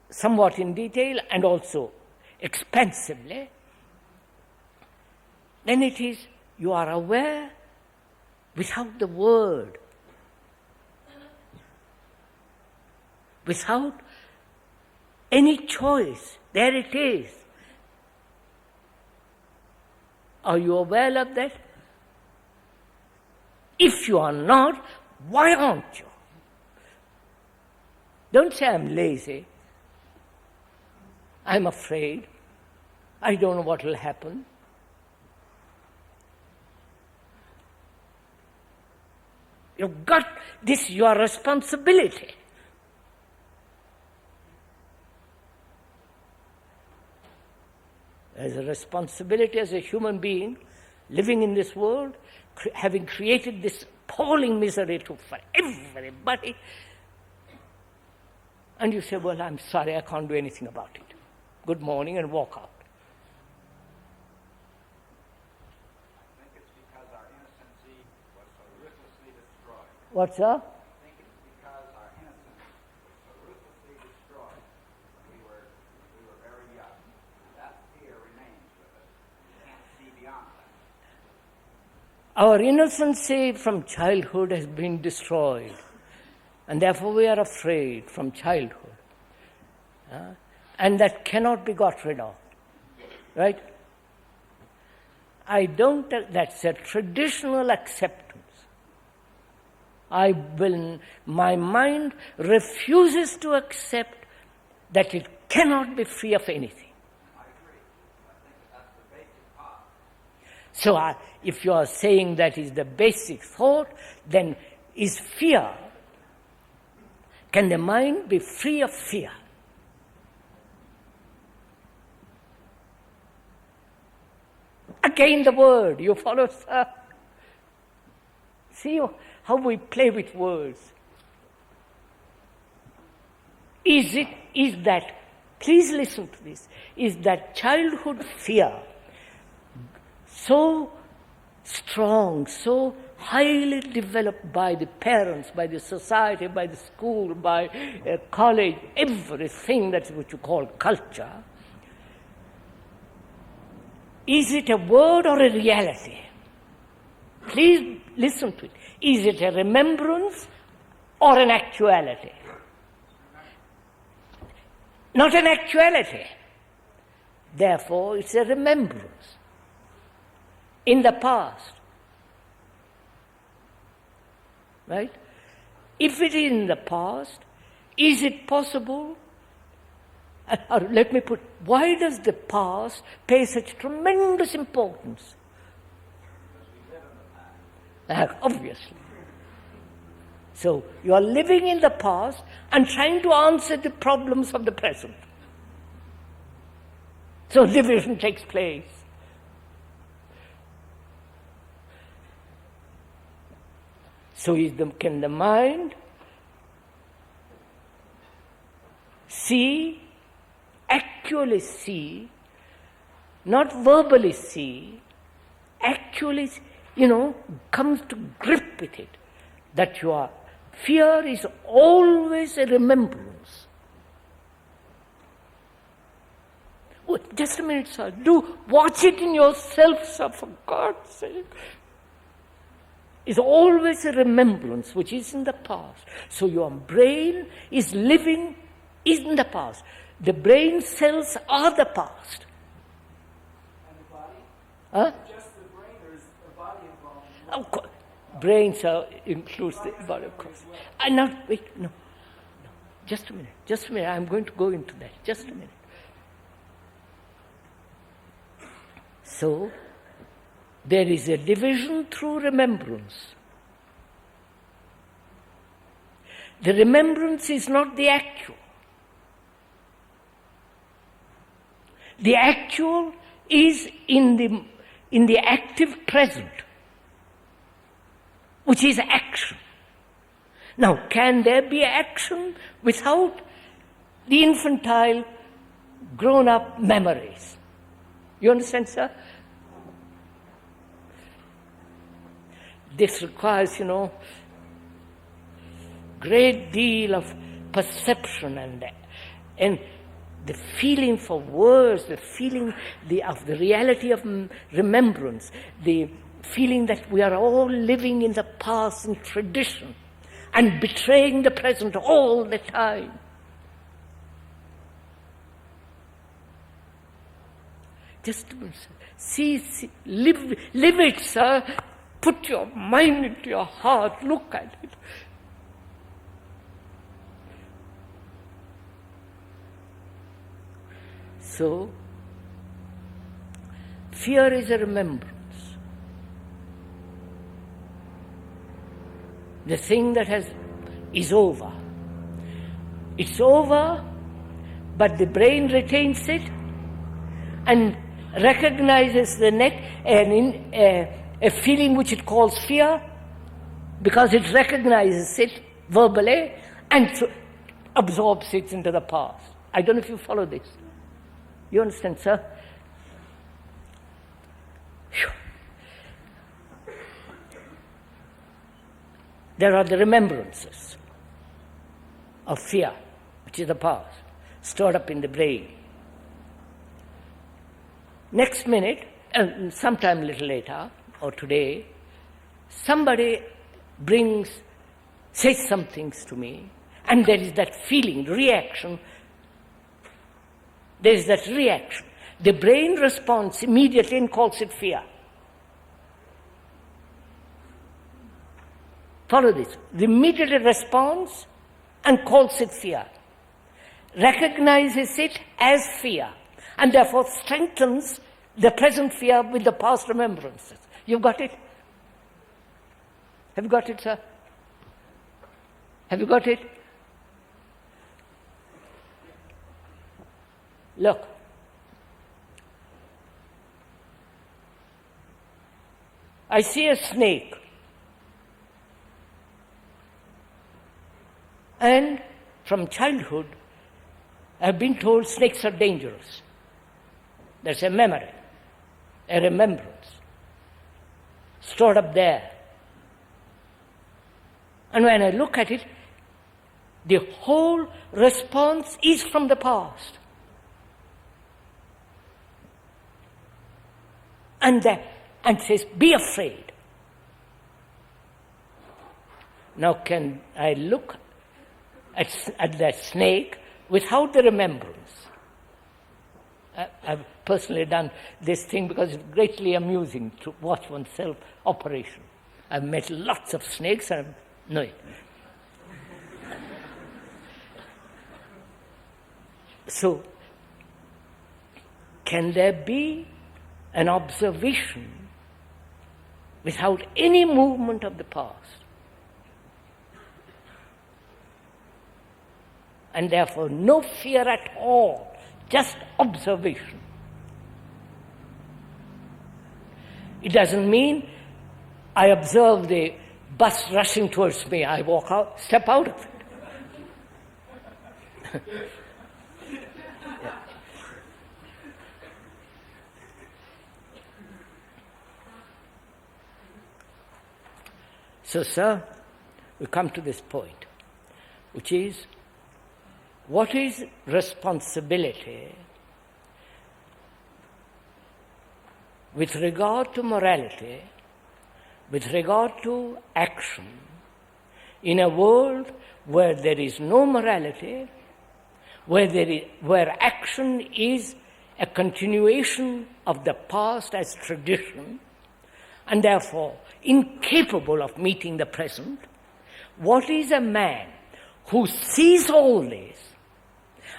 somewhat in detail and also expansively, then it is you are aware without the word, without any choice. There it is. Are you aware of that? If you are not, why aren't you? Don't say I'm lazy. I'm afraid. I don't know what will happen. You've got this, your responsibility. As a responsibility as a human being, living in this world, having created this appalling misery for everybody, and you say, well, I'm sorry, I can't do anything about it. Good morning, and walk out. I think it's because our innocency was so ruthlessly destroyed. What's that? I think it's because our innocence was so ruthlessly destroyed when we were very young. That fear remains with us. We can't see beyond that. Our innocency from childhood has been destroyed, and therefore we are afraid from childhood. And that cannot be got rid of, right? That's a traditional acceptance. My mind refuses to accept that it cannot be free of anything. I agree. I think that's the basic part. So if you are saying that is the basic thought, then is fear. Can the mind be free of fear? Again the word, you follow, sir? See how we play with words. Is that, please listen to this, is that childhood fear so strong, so highly developed by the parents, by the society, by the school, by college, everything that's what you call culture? Is it a word or a reality? Please listen to it. Is it a remembrance or an actuality? Not an actuality. Therefore, it's a remembrance in the past. Right? If it is in the past, is it possible? Let me put, why does the past pay such tremendous importance? Obviously. So you are living in the past and trying to answer the problems of the present. So division takes place. So can the mind see, actually see, not verbally see, actually, comes to grip with it, that your fear is always a remembrance. Oh, just a minute, sir. Do watch it in yourself, sir, for God's sake. It's always a remembrance which is in the past. So your brain is living in the past. The brain cells are the past. And the body? Huh? Just the brain, or is the body involved? Of course. Brains includes the body, of course. No. Just a minute. I'm going to go into that. Just a minute. So, there is a division through remembrance. The remembrance is not the actual. The actual is in the active present, which is action. Now, can there be action without the infantile, grown-up memories? You understand, sir? This requires, great deal of perception and the feeling for words, the feeling of the reality of remembrance, the feeling that we are all living in the past and tradition and betraying the present all the time. Just see, live it, sir. Put your mind into your heart, look at it. So, fear is a remembrance. The thing that is over. It's over, but the brain retains it and recognizes a feeling which it calls fear, because it recognizes it verbally and so absorbs it into the past. I don't know if you follow this. You understand, sir? Whew. There are the remembrances of fear, which is the past, stored up in the brain. Next minute, sometime a little later, or today, somebody says some things to me, and there is that feeling, reaction. There is that reaction. The brain responds immediately and calls it fear. Follow this. The immediately responds and calls it fear. Recognizes it as fear, and therefore strengthens the present fear with the past remembrances. You've got it? Have you got it, sir? Have you got it? Look. I see a snake. And from childhood, I've been told snakes are dangerous. There's a memory, a remembrance, stored up there. And when I look at it, the whole response is from the past. And says, be afraid. Now can I look at that snake without the remembrance? I've personally done this thing because it's greatly amusing to watch oneself operation. I've met lots of snakes and I know it. So, can there be an observation without any movement of the past? And therefore no fear at all, just observation. It doesn't mean I observe the bus rushing towards me, I walk out, step out of it. Yeah. So, sir, we come to this point, which is, what is responsibility with regard to morality, with regard to action, in a world where there is no morality, where action is a continuation of the past as tradition, and therefore incapable of meeting the present? What is a man who sees all this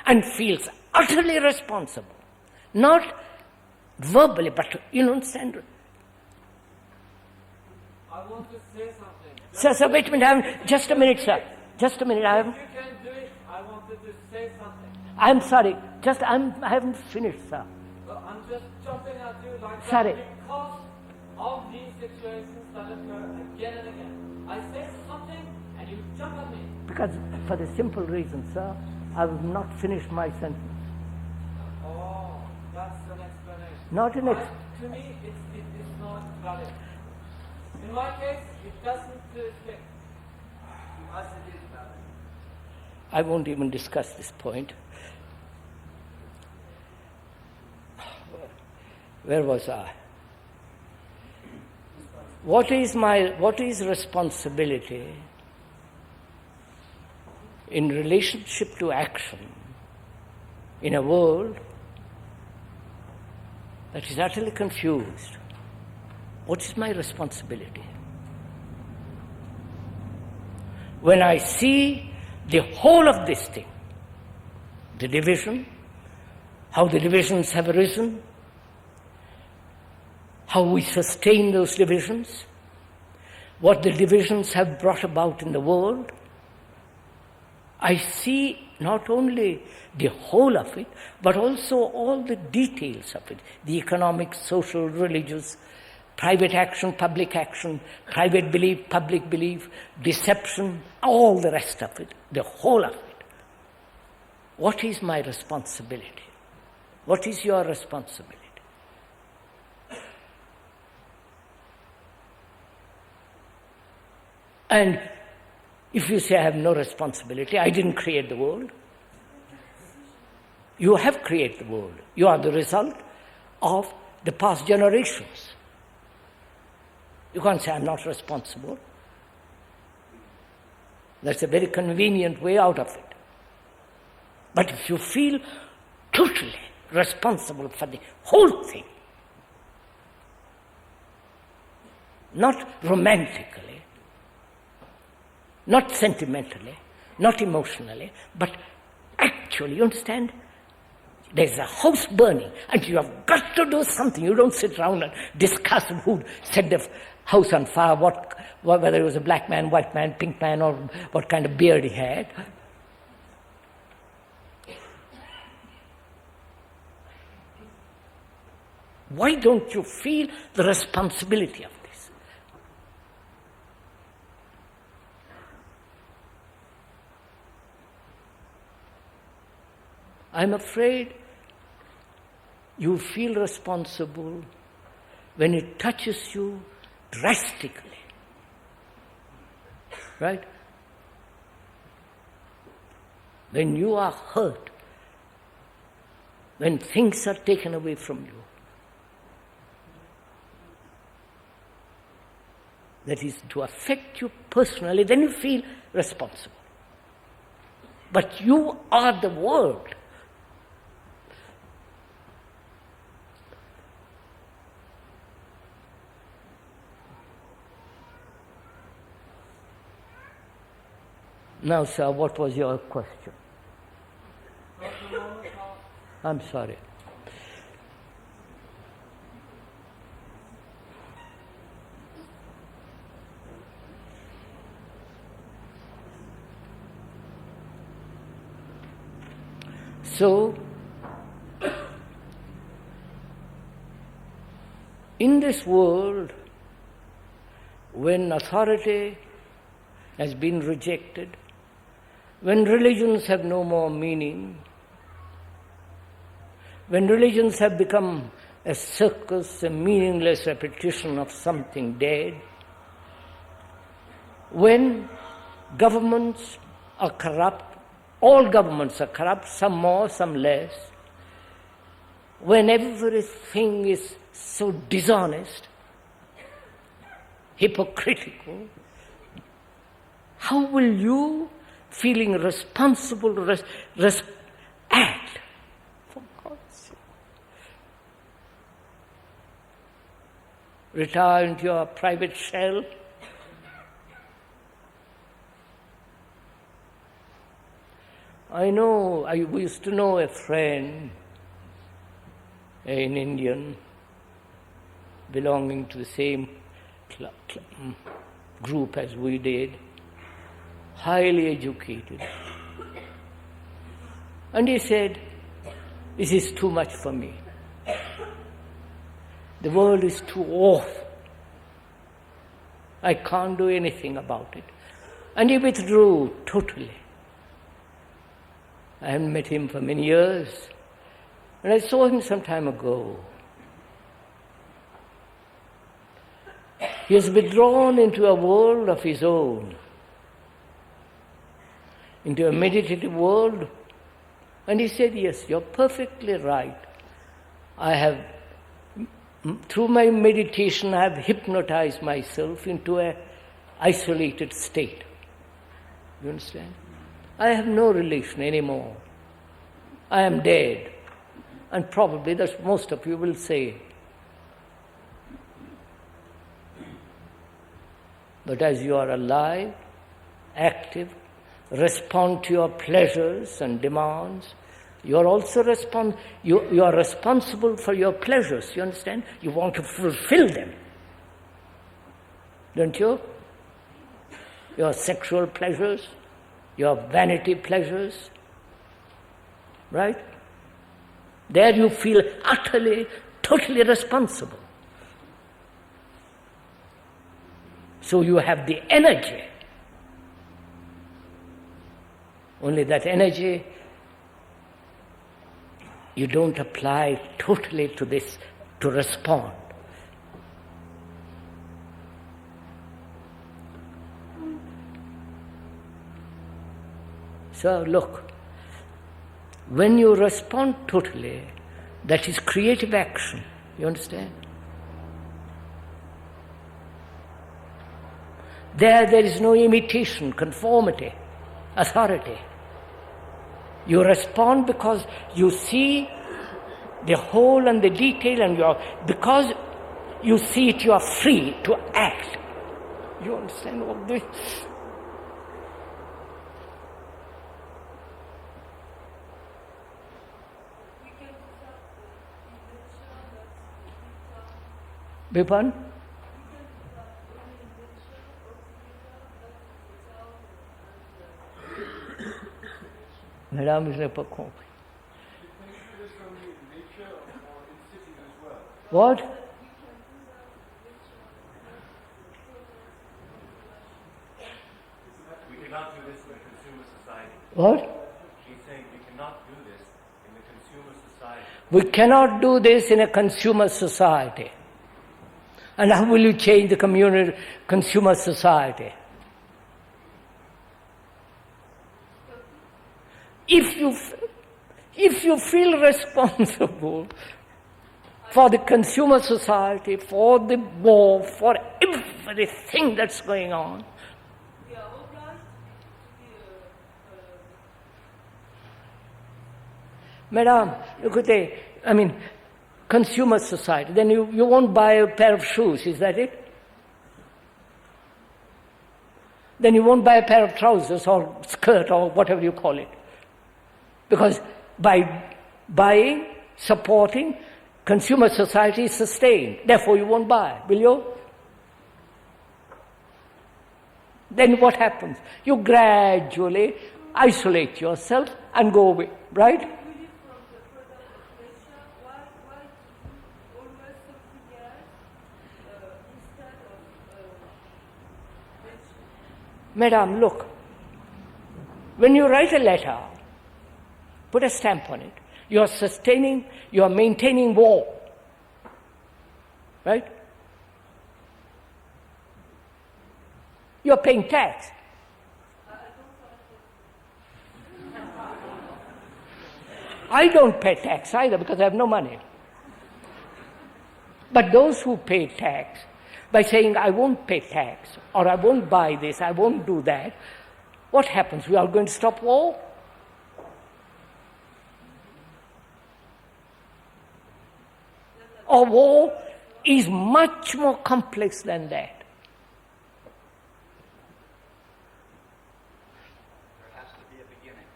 and feels utterly responsible, not verbally, but you understand? I want to say something. Sir, wait a minute, just a minute, sir. Just a minute, If you can do it, I wanted to say something. I'm sorry, I haven't finished, sir. But I'm just jumping at you like Sorry. that because of these situations that occur again and again. I say something and you jump at me. Because for the simple reason, sir, I have not finished my sentence. Oh, that's an explanation. Not an To me, it's not valid. In my case, it doesn't fit. Us it is valid. I won't even discuss this point. Where was I? What is responsibility in relationship to action in a world that is utterly confused? What is my responsibility? When I see the whole of this thing, the division, how the divisions have arisen, how we sustain those divisions, what the divisions have brought about in the world, I see not only the whole of it, but also all the details of it, the economic, social, religious, private action, private belief, public belief, deception, all the rest of it, the whole of it. What is my responsibility? What is your responsibility? And if you say I have no responsibility, I didn't create the world. You have created the world. You are the result of the past generations. You can't say I'm not responsible. That's a very convenient way out of it. But if you feel totally responsible for the whole thing, not romantically, not sentimentally, not emotionally, but actually, you understand? There's a house burning and you have got to do something. You don't sit around and discuss who set the house on fire, whether it was a black man, white man, pink man, or what kind of beard he had. Why don't you feel the responsibility of this? I'm afraid you feel responsible when it touches you drastically. Right? When you are hurt, when things are taken away from you. That is to affect you personally, then you feel responsible. But you are the world. Now, sir, what was your question? I'm sorry. So, in this world when authority has been rejected, when religions have no more meaning, when religions have become a circus, a meaningless repetition of something dead, when governments are corrupt, all governments are corrupt, some more, some less, when everything is so dishonest, hypocritical, how will you, feeling responsible, act? For God's sake. Retire into your private shell. We used to know a friend, an Indian, belonging to the same group as we did, highly educated. And he said, this is too much for me. The world is too awful. I can't do anything about it. And he withdrew totally. I haven't met him for many years. And I saw him some time ago. He has withdrawn into a world of his own, into a meditative world. And he said, yes, you're perfectly right. Through my meditation, I have hypnotized myself into an isolated state. You understand? I have no relation anymore. I am dead. And probably that's most of you will say. But as you are alive, active, respond to your pleasures and demands, you are also you are responsible for your pleasures, you understand? You want to fulfill them. Don't you? Your sexual pleasures, your vanity pleasures, right? There you feel utterly, totally responsible. So you have the energy. Only that energy you don't apply totally to this, to respond. So look, when you respond totally, that is creative action. You understand? There is no imitation, conformity, authority. You respond because you see the whole and the detail, and because you see it, you are free to act. You understand all this? Bipan? Madame, je n'ai pas compris. What? We cannot do this in a consumer society. What? She's saying we cannot do this in the consumer society. We cannot do this in a consumer society. And how will you change the consumer society? If you feel responsible for the consumer society, for the war, for everything that's going on, Madam, écoutez, consumer society, then you won't buy a pair of shoes, is that it? Then you won't buy a pair of trousers or skirt or whatever you call it. Because by buying, supporting, consumer society is sustained. Therefore you won't buy, will you? Then what happens? You gradually isolate yourself and go away, right? Madam, look, when you write a letter, put a stamp on it. You are maintaining war. Right? You are paying tax. I don't pay tax either because I have no money. But those who pay tax, by saying, I won't pay tax, or I won't buy this, I won't do that, what happens? We are going to stop war? Or war is much more complex than that. There has to be a beginning.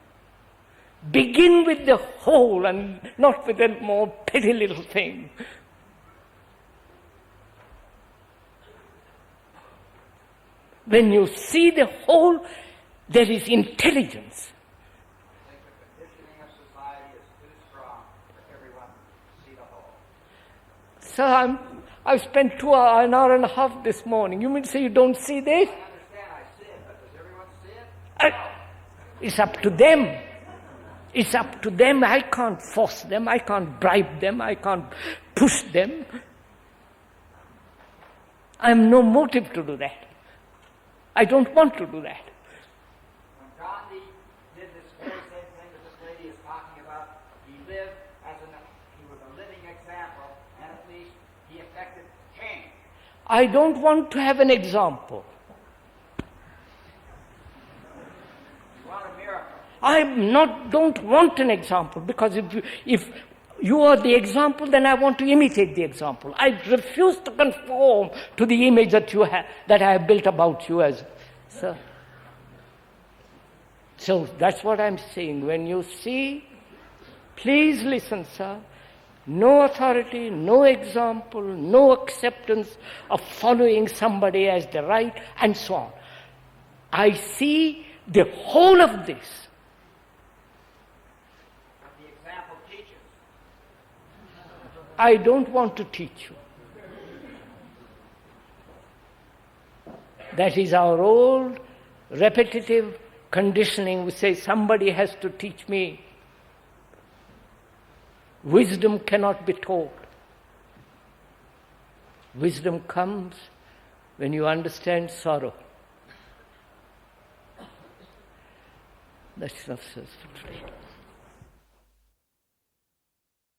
Begin with the whole and not with a more petty little thing. When you see the whole, there is intelligence. I think the conditioning of society is too strong for everyone to see the whole. So I've spent an hour and a half this morning. You mean to say you don't see this? I understand I see it, but does everyone see it? It's up to them. It's up to them. I can't force them. I can't bribe them. I can't push them. I have no motive to do that. I don't want to do that. When Gandhi did this very same thing that this lady is talking about, he lived he was a living example, and at least he effected change. I don't want to have an example. You want a miracle. I don't want an example, because if you are the example, then I want to imitate the example. I refuse to conform to the image that you have, that I have built about you as sir. So that's what I'm saying. When you see, please listen, sir. No authority, no example, no acceptance of following somebody as the right, and so on. I see the whole of this. But the example teaches. I don't want to teach you. That is our old, repetitive conditioning. We say somebody has to teach me. Wisdom cannot be taught. Wisdom comes when you understand sorrow. That's enough, sir, for today.